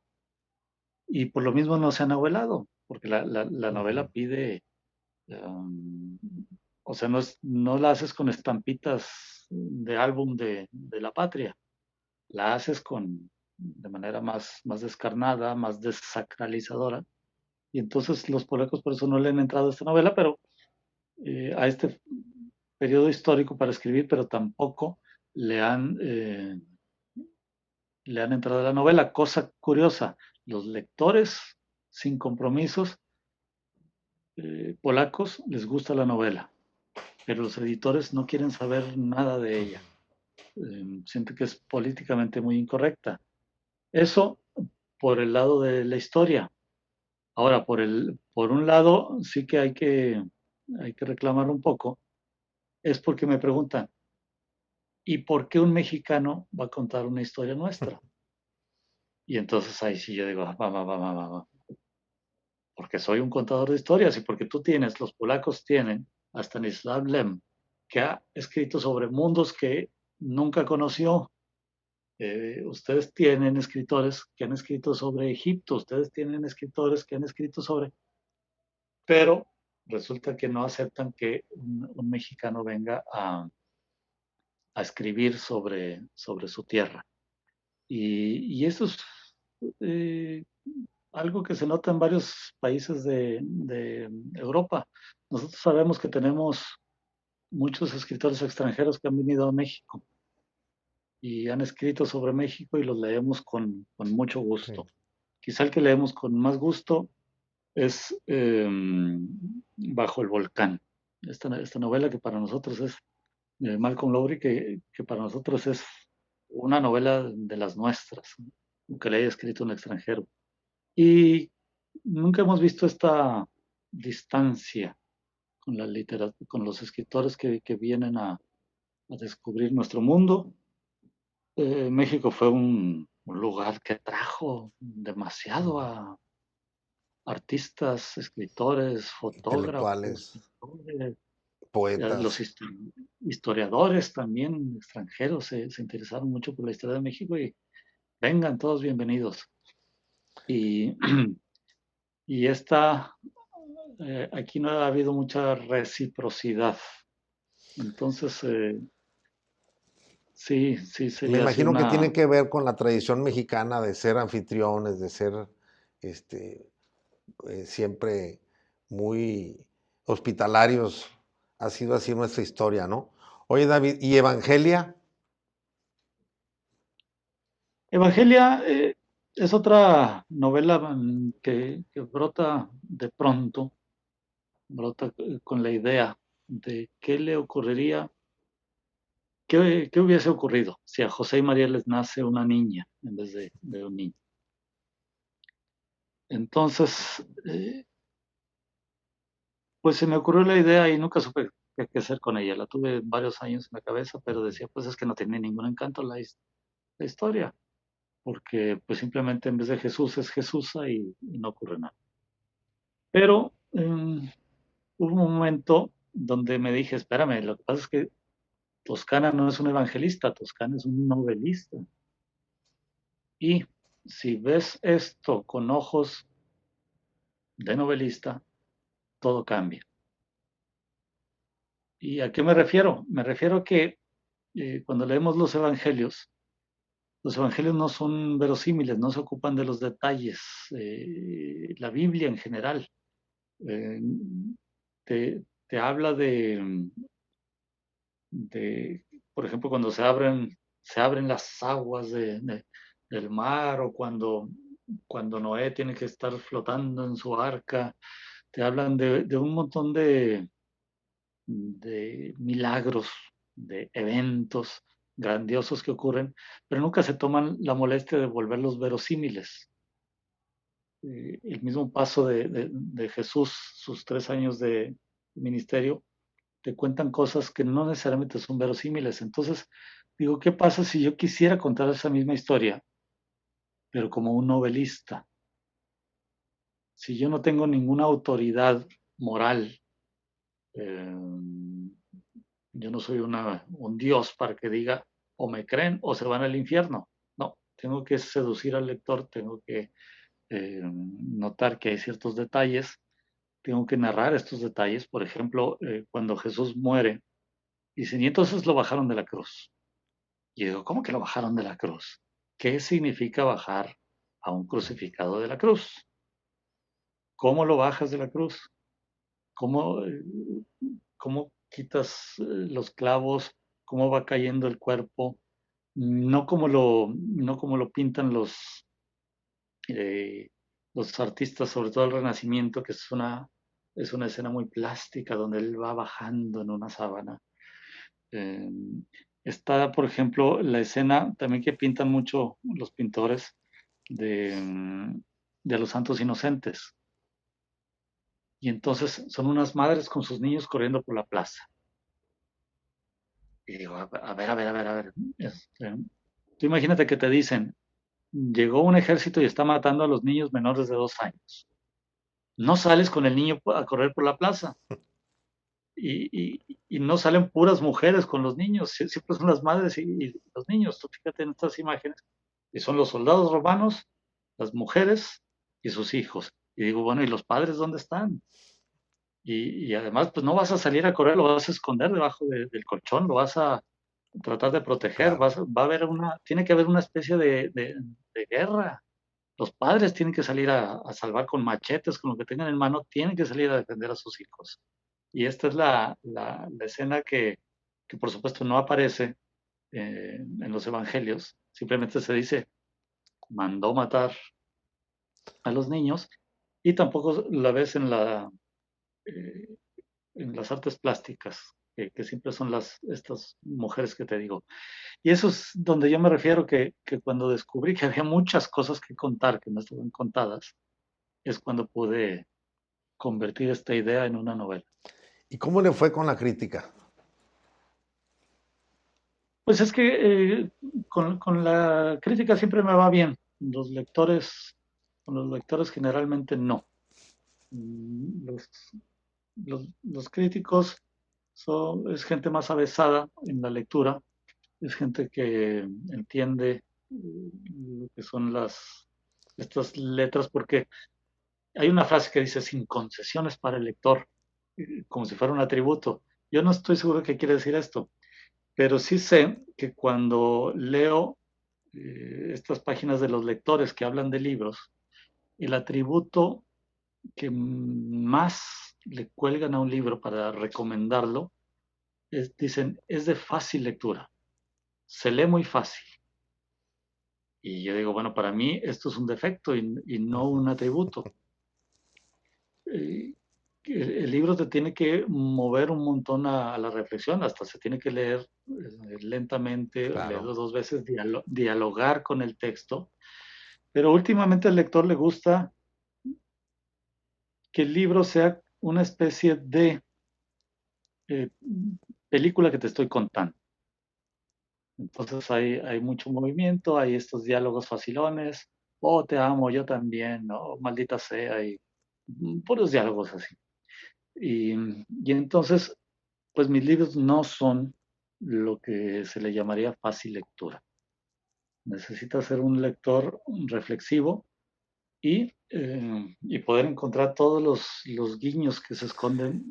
B: Y por lo mismo no se ha novelado, porque la novela
A: Ujú.
B: pide, um, o sea, no la haces con estampitas de álbum de la patria, la haces de manera más descarnada, más desacralizadora. Y entonces los polacos por eso no le han entrado a esta novela, pero a este periodo histórico para escribir, pero tampoco le han, eh, le han entrado a la novela. Cosa curiosa, los lectores sin compromisos polacos les gusta la novela, pero los editores no quieren saber nada de ella. Sienten que es políticamente muy incorrecta. Eso por el lado de la historia. Ahora, por un lado, sí que hay que reclamar un poco, es porque me preguntan, ¿y por qué un mexicano va a contar una historia nuestra? Y entonces ahí sí yo digo, va, porque soy un contador de historias y porque tú tienes, los polacos tienen a Stanislaw Lem, que ha escrito sobre mundos que nunca conoció. Ustedes tienen escritores que han escrito sobre Egipto, ustedes tienen escritores que han escrito sobre, pero resulta que no aceptan que un mexicano venga a escribir sobre su tierra. Y eso es eh, algo que se nota en varios países de Europa. Nosotros sabemos que tenemos muchos escritores extranjeros que han venido a México y han escrito sobre México y los leemos con mucho
A: Sí.
B: gusto. Quizá el que leemos con más gusto es Bajo el Volcán. Esta novela que para nosotros es Malcolm Lowry, que para nosotros es una novela de las nuestras, que le haya escrito un extranjero. Y nunca hemos visto esta distancia con la literatura, con los escritores que vienen a descubrir nuestro mundo. México fue un lugar que atrajo demasiado
A: Ujú.
B: a artistas, escritores, fotógrafos,
A: Intelectuales,
B: pintores, los
A: poetas.
B: historiadores también extranjeros se interesaron mucho por la historia de México y vengan todos bienvenidos. Y, y aquí no ha habido mucha reciprocidad. Entonces, sí
A: Me
B: sería así
A: imagino que tiene
B: una...
A: que ver con la tradición mexicana de ser anfitriones, de ser este, siempre muy hospitalarios. Ha sido así nuestra historia, ¿no? Oye, David, ¿y Evangelia?
B: Evangelia es otra novela que brota de pronto, brota con la idea de qué le ocurriría, qué hubiese ocurrido si a José y María les nace una niña en vez de un niño. Entonces, pues se me ocurrió la idea y nunca supe qué hacer con ella. La tuve varios años en la cabeza, pero decía, pues es que no tiene ningún encanto la historia, porque pues simplemente en vez de Jesús es Jesús y no ocurre nada. Pero hubo un momento donde me dije, espérame, lo que pasa es que Toscana no es un evangelista, Toscana es un novelista. Y si ves esto con ojos de novelista, todo cambia. ¿Y a qué me refiero? Me refiero a que cuando leemos los evangelios, Los evangelios no son verosímiles, no se ocupan de los detalles. La Biblia en general eh, te habla de, por ejemplo, cuando se abren las aguas del mar o cuando Noé tiene que estar flotando en su arca, te hablan de un montón de milagros, de eventos grandiosos que ocurren, pero nunca se toman la molestia de volverlos verosímiles. El mismo paso de Jesús, sus 3 años de ministerio, te cuentan cosas que no necesariamente son verosímiles. Entonces, digo, ¿qué pasa si yo quisiera contar esa misma historia, pero como un novelista? Si yo no tengo ninguna autoridad moral, eh, yo no soy un dios para que diga o me creen o se van al infierno. No, tengo que seducir al lector, tengo que notar que hay ciertos detalles, tengo que narrar estos detalles. Por ejemplo, cuando Jesús muere, dicen, y entonces lo bajaron de la cruz. Y digo, ¿cómo que lo bajaron de la cruz? ¿Qué significa bajar a un crucificado de la cruz? ¿Cómo lo bajas de la cruz? ¿Cómo, cómo quitas los clavos? ¿Cómo va cayendo el cuerpo? No como lo pintan eh, los artistas, sobre todo el Renacimiento, que es una escena muy plástica donde él va bajando en una sábana. Eh, Está, por ejemplo, la escena también que pintan mucho los pintores de los santos inocentes. Y entonces son unas madres con sus niños corriendo por la plaza. Y digo, a ver, a ver, a ver, a ver. Tú imagínate que te dicen, llegó un ejército y está matando a los niños menores de 2 años. No sales con el niño a correr por la plaza. Y no salen puras mujeres con los niños, siempre son las madres y los niños. Tú fíjate en estas imágenes, y son los soldados romanos, las mujeres y sus hijos. Y digo, bueno, ¿y los padres dónde están? Y además, pues no vas a salir a correr, lo vas a esconder debajo del colchón, lo vas a tratar de proteger,
A: Claro.
B: tiene que haber una especie de guerra. Los padres tienen que salir a salvar con machetes, con lo que tengan en mano, tienen que salir a defender a sus hijos. Y esta es la escena que por supuesto no aparece en los evangelios, simplemente se dice, mandó matar a los niños y tampoco la ves eh, en las artes plásticas, que siempre son estas mujeres que te digo. Y eso es donde yo me refiero que cuando descubrí que había muchas cosas que contar que no estaban contadas, es cuando pude convertir esta idea en una novela.
A: ¿Y cómo le fue con la crítica?
B: Pues es que con la crítica siempre me va bien. Con los lectores generalmente no. Los, los críticos es gente más avesada en la lectura, es gente que entiende lo que son estas letras, porque hay una frase que dice sin concesiones para el lector, como si fuera un atributo. Yo no estoy seguro de qué quiere decir esto, pero sí sé que cuando leo estas páginas de los lectores que hablan de libros, el atributo que más le cuelgan a un libro para recomendarlo dicen, es de fácil lectura, se lee muy fácil. Y yo digo, bueno, para mí esto es un defecto y no un atributo. Eh, el libro te tiene que mover un montón a la reflexión, hasta se tiene que leer lentamente, leerlo
A: Claro.
B: 2 veces, dialogar con el texto. Pero últimamente al lector le gusta que el libro sea una especie de eh, película que te estoy contando. Entonces hay mucho movimiento, hay estos diálogos facilones, oh, te amo, yo también, no, maldita sea, y puros diálogos así. Y entonces, pues mis libros no son lo que se le llamaría fácil lectura. Necesita ser un lector reflexivo y poder encontrar todos los guiños que se esconden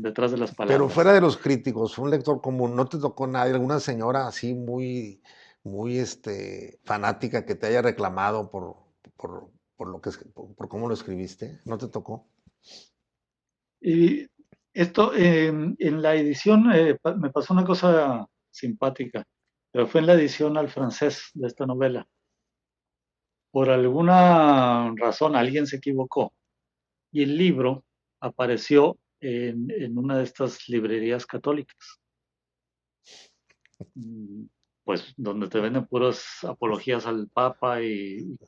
B: detrás de las
A: Pero fuera
B: palabras.
A: de los críticos, un lector común, ¿no te tocó nadie, alguna señora así muy, muy fanática que te haya reclamado por lo que por cómo lo escribiste? ¿No te tocó?
B: Y esto, en la edición, me pasó una cosa simpática, pero fue en la edición al francés de esta novela. Por alguna razón alguien se equivocó y el libro apareció en una de estas librerías católicas, mm, pues donde te venden puras apologías al Papa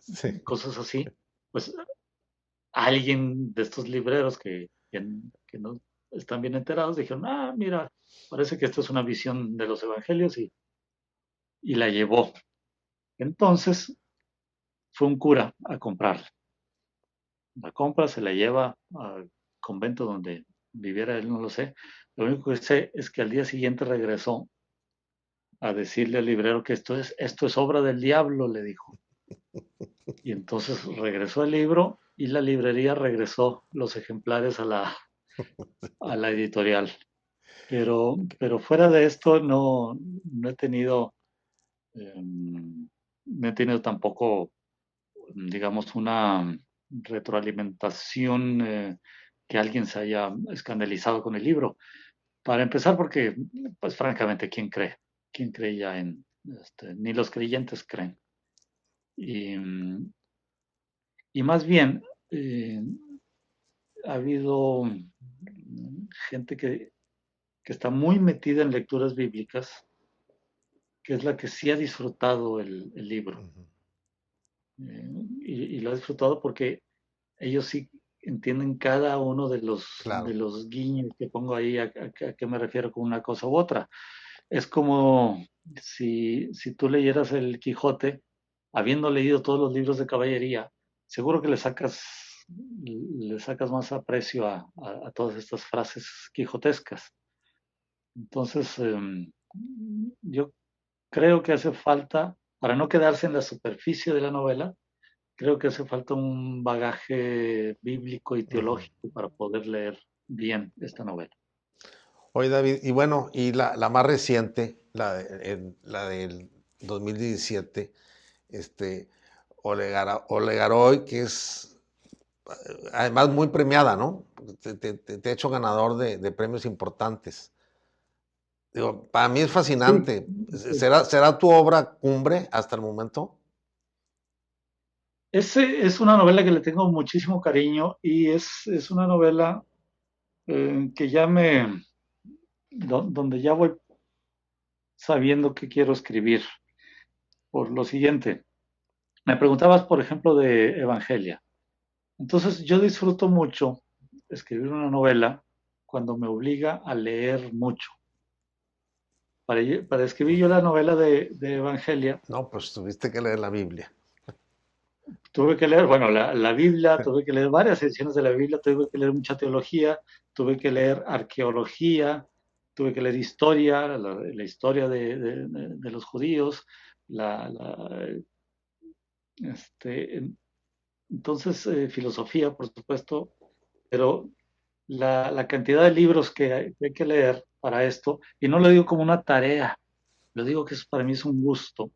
A: Sí.
B: y cosas así. Pues alguien de estos libreros que no están bien enterados dijeron, ah, mira, parece que esto es una visión de los evangelios y la llevó. Entonces fue un cura a comprarla. La compra, se la lleva al convento donde viviera él, no lo sé. Lo único que sé es que al día siguiente regresó a decirle al librero que esto es obra del diablo, le dijo. Y entonces regresó el libro y la librería regresó los ejemplares a la editorial. Pero fuera de esto no he tenido, no he tenido tampoco, digamos, una retroalimentación que alguien se haya escandalizado con el libro. Para empezar, porque, pues francamente, ¿quién cree? ¿Quién cree ya en, ni los creyentes creen? Y, y más bien, eh, ha habido gente que está muy metida en lecturas bíblicas, que es la que sí ha disfrutado el libro.
A: Ujú.
B: Y lo ha disfrutado porque ellos sí entienden cada uno de
A: Claro.
B: los guiños que pongo ahí, a qué me refiero con una cosa u otra. Es como si tú leyeras el Quijote, habiendo leído todos los libros de caballería, seguro que le sacas más aprecio a todas estas frases quijotescas. Entonces, yo creo que hace falta, para no quedarse en la superficie de la novela, creo que hace falta un bagaje bíblico y
A: Ujú.
B: teológico para poder leer bien esta novela.
A: Oye, David, y bueno, y la más reciente, la del 2017, este, Olegaroy, que es además muy premiada, ¿no? Te ha hecho ganador de premios importantes. Digo, para mí es
B: Sí,
A: fascinante. ¿Será tu obra cumbre hasta el momento?
B: es una novela que le tengo muchísimo cariño y es una novela que donde ya voy sabiendo qué quiero escribir. Por lo siguiente, me preguntabas, por ejemplo, de Evangelia. Entonces, yo disfruto mucho escribir una novela cuando me obliga a leer mucho. Para escribir yo la novela de Evangelia,
A: No, pues tuviste que leer la Biblia.
B: tuve que leer, bueno, la Biblia, tuve que leer varias ediciones de la Biblia, tuve que leer mucha teología, tuve que leer arqueología, tuve que leer historia, la historia de los judíos, la, la, este, entonces filosofía, por supuesto, pero la cantidad de libros que hay que leer para esto, y no lo digo como una tarea, lo digo que para mí es un gusto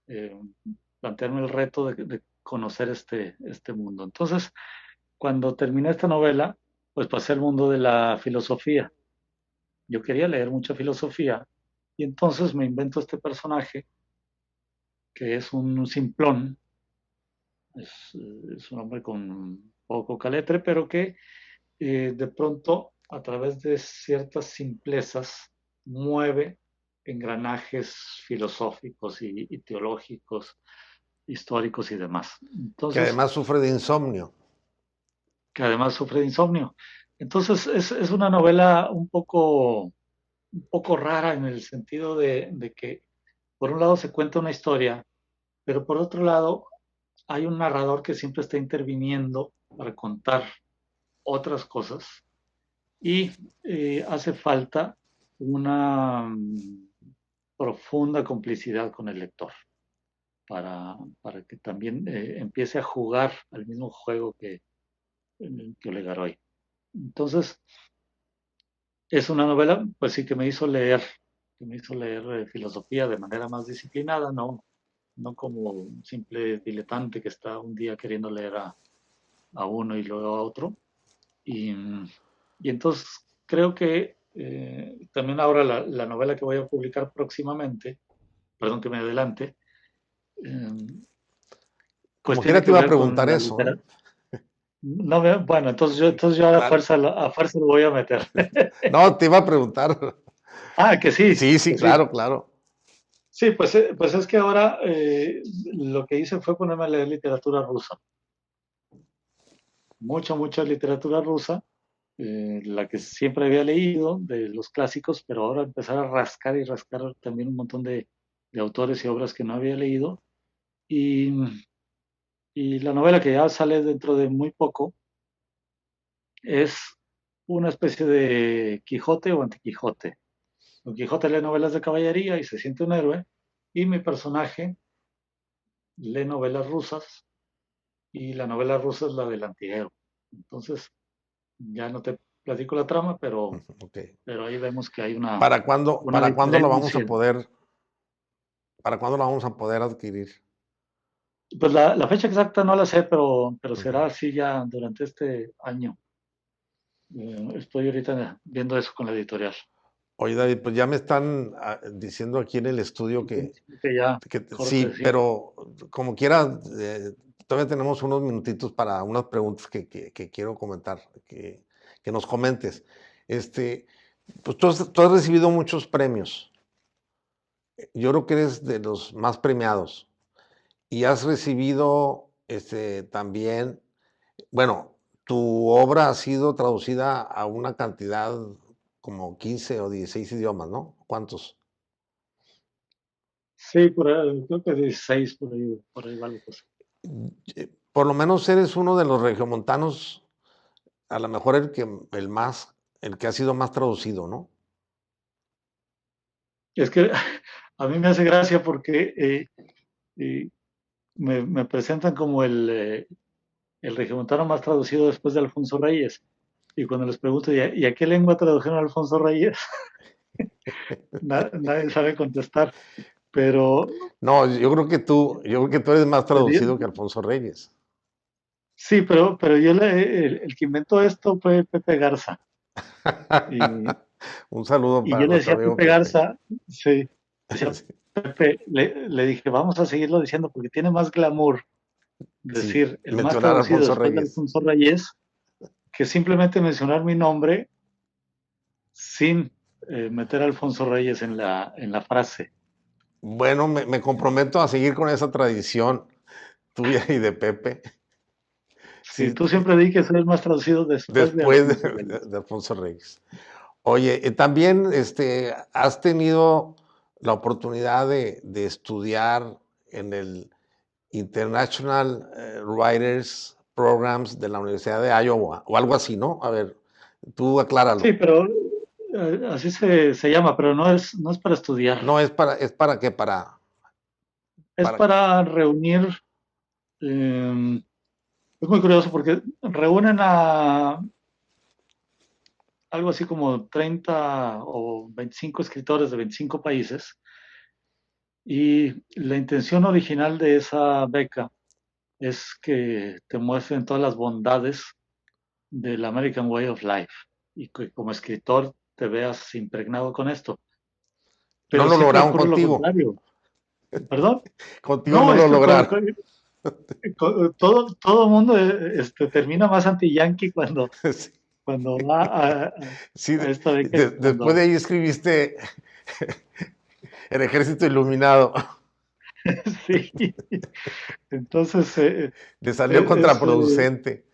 B: eh, plantearme el reto de conocer este mundo. Entonces, cuando terminé esta novela, pues pasé al mundo de la filosofía. Yo quería leer mucha filosofía y entonces me invento este personaje que es un simplón, es un hombre con poco caletre, pero que de pronto, a través de ciertas simplezas, mueve engranajes filosóficos y teológicos, históricos y demás.
A: Que
B: Entonces,
A: además sufre de insomnio.
B: que además sufre de insomnio. Entonces, es una novela un poco rara en el sentido de que, por un lado, se cuenta una historia, pero por otro lado, hay un narrador que siempre está interviniendo para contar otras cosas y hace falta una profunda complicidad con el lector para que también empiece a jugar al mismo juego que Olegaroy. Entonces, es una novela, pues sí, que me hizo leer que me hizo leer filosofía de manera más disciplinada, no como un simple diletante que está un día queriendo leer a uno y luego a otro. Y, y entonces creo que también ahora la novela que voy a publicar próximamente, perdón que me adelante, eh, pues
A: Como
B: tiene
A: quiera te
B: que
A: iba a
B: ver con
A: preguntar
B: la
A: eso, ¿eh?
B: literatura. No, bueno, entonces yo
A: Claro.
B: a fuerza lo voy a meter.
A: No, te iba a preguntar.
B: Ah, que sí,
A: Sí, sí,
B: que sí.
A: claro, claro.
B: Sí, pues es que ahora lo que hice fue ponerme a leer literatura rusa. Mucha literatura rusa, la que siempre había leído de los clásicos, pero ahora empezar a rascar y rascar también un montón de autores y obras que no había leído. Y, y la novela que ya sale dentro de muy poco es una especie de Quijote o antiquijote. Don Quijote lee novelas de caballería y se siente un héroe, y mi personaje lee novelas rusas y la novela rusa es la del antihéroe. Entonces, ya no te platico la trama,
A: Ok.
B: pero ahí vemos que hay una
A: Para cuándo la vamos
B: diferencia.
A: a poder, para cuándo la vamos a poder adquirir?
B: Pues la fecha exacta no la sé, pero
A: Ujú.
B: será así ya durante este año. Estoy ahorita viendo eso con la editorial.
A: Oye, David, pues ya me están diciendo aquí en el estudio
B: Que ya
A: sí,
B: corte, sí.
A: pero como quiera, todavía tenemos unos minutitos para unas preguntas que quiero comentar, que nos comentes. Este, pues tú has recibido muchos premios. Yo creo que eres de los más premiados. Y has recibido también, bueno, tu obra ha sido traducida a una cantidad como 15 o 16 idiomas, ¿no? ¿Cuántos?
B: Sí, por ahí, creo que 16 por ahí va la cosa.
A: Por lo menos eres uno de los regiomontanos, a lo mejor el más, el que ha sido más traducido, ¿no?
B: Es que a mí me hace gracia porque eh, me presentan como el regiomontano más traducido después de Alfonso Reyes. Y cuando les pregunto, ¿y a qué lengua tradujeron a Alfonso Reyes? Nadie sabe contestar. Pero
A: No, yo creo que tú eres más
B: pues,
A: traducido que Alfonso Reyes.
B: sí, pero el que inventó esto fue Pepe Garza. Y,
A: Un saludo
B: y
A: para
B: yo le
A: nuestro
B: decía a
A: amigo
B: Pepe
A: Pepe.
B: Garza, sí, decía Pepe, le dije, vamos a seguirlo diciendo porque tiene más glamour
A: Sí,
B: decir el más
A: mencionar a
B: traducido
A: Alfonso
B: después de
A: Reyes.
B: Alfonso Reyes que simplemente mencionar mi nombre sin meter a Alfonso Reyes en la frase.
A: Bueno, me comprometo a seguir con esa tradición tuya y de Pepe.
B: Si
A: Sí,
B: tú siempre di que soy el más traducido después de
A: después
B: Alfonso Reyes.
A: de Alfonso Reyes. Oye, también has tenido la oportunidad de estudiar en el International Writers Programs de la Universidad de Iowa o algo así, ¿no? A ver, tú
B: Sí,
A: acláralo.
B: pero así se llama, pero no es para estudiar.
A: No, es para qué,
B: Es
A: para,
B: para reunir, eh, es muy curioso porque reúnen a algo así como 30 o 25 escritores de 25 países, y la intención original de esa beca es que te muestren todas las bondades del American Way of Life y que como escritor te veas impregnado con esto.
A: no
B: Pero
A: lo
B: siempre
A: lograron
B: ocurre lo
A: contigo.
B: contrario. ¿Perdón?
A: Contigo no
B: No, es
A: lo
B: que
A: lograron.
B: todo el mundo termina más anti-yankee
A: Sí,
B: cuando va
A: sí,
B: a esta beca que
A: después de
B: cuando...
A: ahí escribiste El Ejército Iluminado.
B: Sí. Entonces,
A: Le salió
B: es,
A: contraproducente.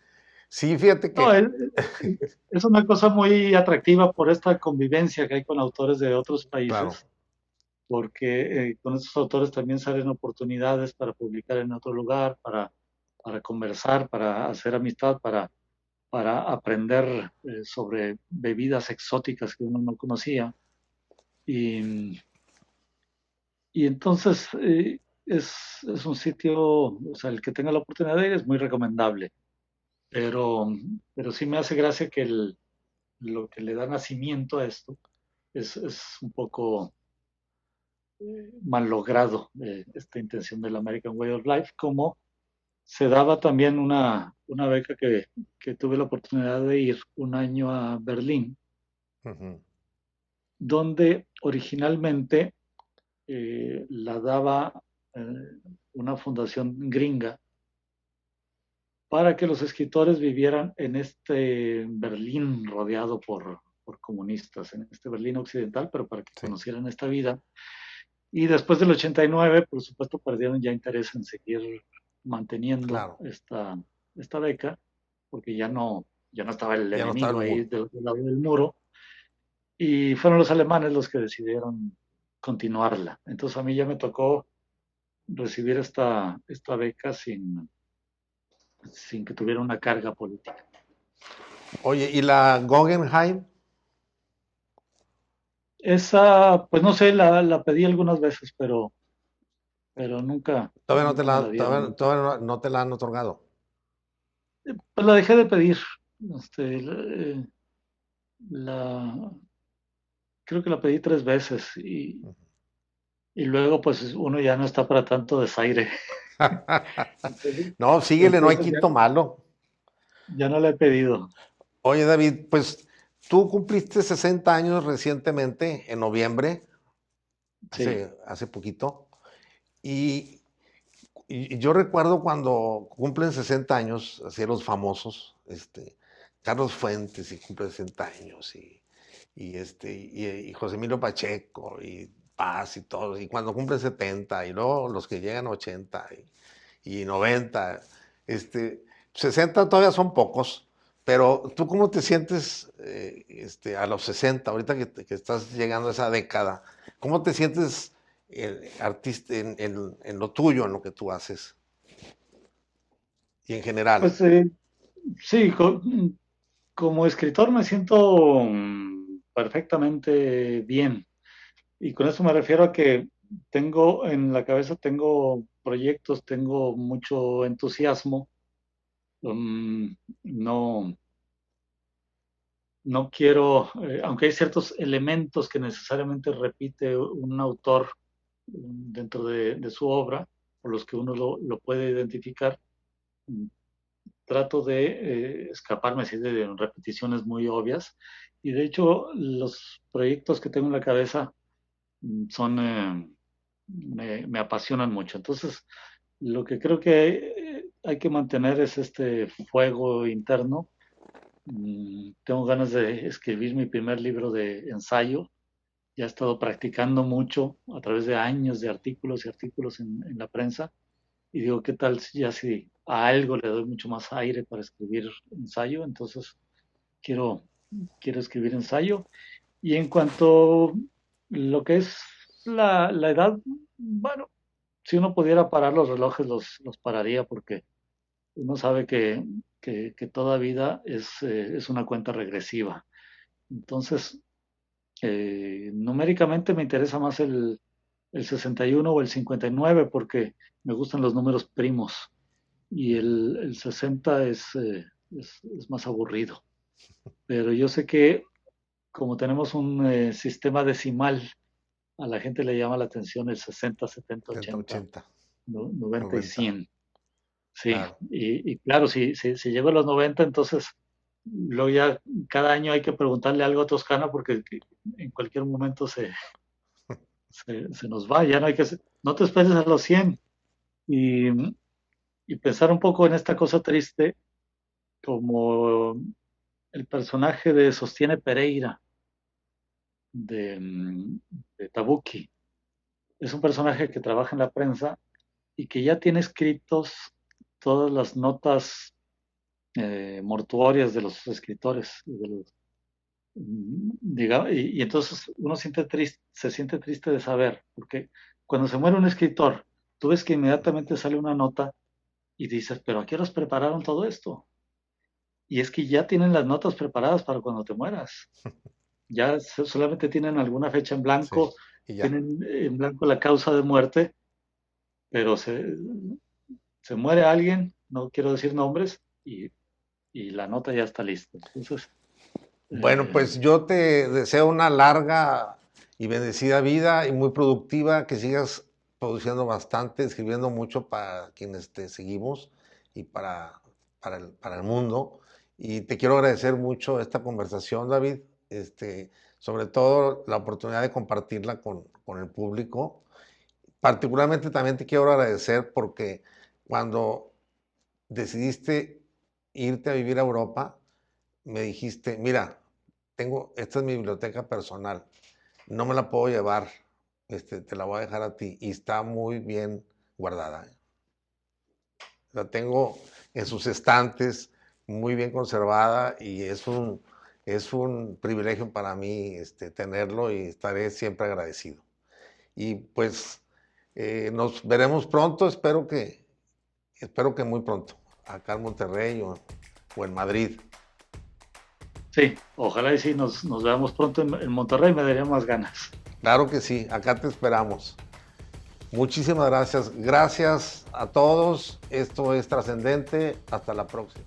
A: Sí, fíjate
B: no,
A: que,
B: es una cosa muy atractiva por esta convivencia que hay con autores de otros
A: claro,
B: países, porque con estos autores también salen oportunidades para publicar en otro lugar, para conversar, para hacer amistad, para aprender sobre bebidas exóticas que uno no conocía. Y, y entonces es un sitio, o sea, el que tenga la oportunidad de ir es muy recomendable, pero, pero sí me hace gracia que lo que le da nacimiento a esto es un poco mal logrado esta intención del American Way of Life, como se daba también una beca que tuve la oportunidad de ir un año a Berlín,
A: Ujú.
B: donde originalmente la daba eh, una fundación gringa para que los escritores vivieran en este Berlín rodeado por comunistas, en este Berlín occidental, pero para que
A: Sí,
B: conocieran esta vida. Y después del 89, por supuesto, perdieron ya interés en seguir manteniendo
A: claro.
B: esta beca, porque ya no estaba el
A: Ya no estaba el
B: enemigo ahí
A: muro.
B: del lado del muro, y fueron los alemanes los que decidieron continuarla. Entonces a mí ya me tocó recibir esta beca sin que tuviera una carga política.
A: Oye, ¿y la Guggenheim?
B: Esa, pues no sé, la pedí algunas veces, pero nunca,
A: Todavía no te
B: nunca me la dieron.
A: todavía no te la han otorgado.
B: Pues la dejé de pedir. Este, la, creo que la pedí 3 veces y luego pues uno ya no está para tanto desaire. Entonces,
A: No, síguele, no hay
B: entonces ya,
A: quinto malo.
B: ya no la he pedido.
A: Oye, David, pues tú cumpliste 60 años recientemente, en noviembre,
B: Sí,
A: hace poquito, y, y yo recuerdo cuando cumplen 60 años, así los famosos, Carlos Fuentes y cumple 60 años, y José Emilio Pacheco, y Paz y todos, y cuando cumplen 70, y luego los que llegan a 80 y 90, 60 todavía son pocos, pero ¿tú cómo te sientes a los 60, ahorita que estás llegando a esa década? ¿Cómo te sientes el artista en lo tuyo, en lo que tú haces y en general?
B: pues sí, como escritor me siento perfectamente bien. Y con eso me refiero a que tengo en la cabeza, tengo proyectos, tengo mucho entusiasmo. Um, no, no quiero, aunque hay ciertos elementos que necesariamente repite un autor dentro de su obra, por los que uno lo puede identificar, mm, trato de escaparme así de repeticiones muy obvias. Y de hecho, los proyectos que tengo en la cabeza me apasionan mucho. Entonces, lo que creo que hay que mantener es este fuego interno. Tengo ganas de escribir mi primer libro de ensayo. Ya he estado practicando mucho a través de años de artículos y artículos en la prensa. Y digo, ¿qué tal si a algo le doy mucho más aire para escribir ensayo? Entonces, quiero, quiero escribir ensayo. Y en cuanto a lo que es la edad, bueno, si uno pudiera parar los relojes, los pararía porque uno sabe que toda vida es una cuenta regresiva. Entonces, numéricamente me interesa más el 61 o el 59 porque me gustan los números primos y el 60 es más aburrido. Pero yo sé que como tenemos un sistema decimal, a la gente le llama la atención el 60, 70,
A: 70,
B: 80,
A: 80,
B: 90 y
A: 90,
B: 100. Sí,
A: claro.
B: y claro, si llego a los 90, entonces luego ya cada año hay que preguntarle algo a Toscana porque en cualquier momento se nos va, ya no hay que, no te esperes a los 100 y, y pensar un poco en esta cosa triste como el personaje de Sostiene Pereira de, de Tabucchi. Es un personaje que trabaja en la prensa y que ya tiene escritos todas las notas mortuorias de los escritores, y entonces uno se siente triste de saber, porque cuando se muere un escritor, tú ves que inmediatamente sale una nota y dices, pero ¿a qué horas prepararon todo esto? Y es que ya tienen las notas preparadas para cuando te mueras. Ya solamente tienen alguna fecha en
A: Sí,
B: blanco,
A: y ya.
B: tienen en blanco la causa de muerte, pero se muere alguien, no quiero decir nombres, y la nota ya está lista. Entonces,
A: Bueno,
B: eh,
A: pues yo te deseo una larga y bendecida vida y muy productiva, que sigas produciendo bastante, escribiendo mucho para quienes te seguimos y para el mundo. Y te quiero agradecer mucho esta conversación, David, sobre todo la oportunidad de compartirla con el público. Particularmente también te quiero agradecer porque cuando decidiste irte a vivir a Europa, me dijiste, mira, esta es mi biblioteca personal, no me la puedo llevar, te la voy a dejar a ti y está muy bien guardada. La tengo en sus estantes, muy bien conservada y es un privilegio para mí tenerlo y estaré siempre agradecido. Y pues nos veremos pronto, espero que muy pronto, acá en Monterrey o en Madrid.
B: Sí, ojalá y sí nos veamos pronto en Monterrey, me daría más ganas.
A: Claro que sí, acá te esperamos. Muchísimas gracias. Gracias a todos. Esto es Trascendente. Hasta la próxima.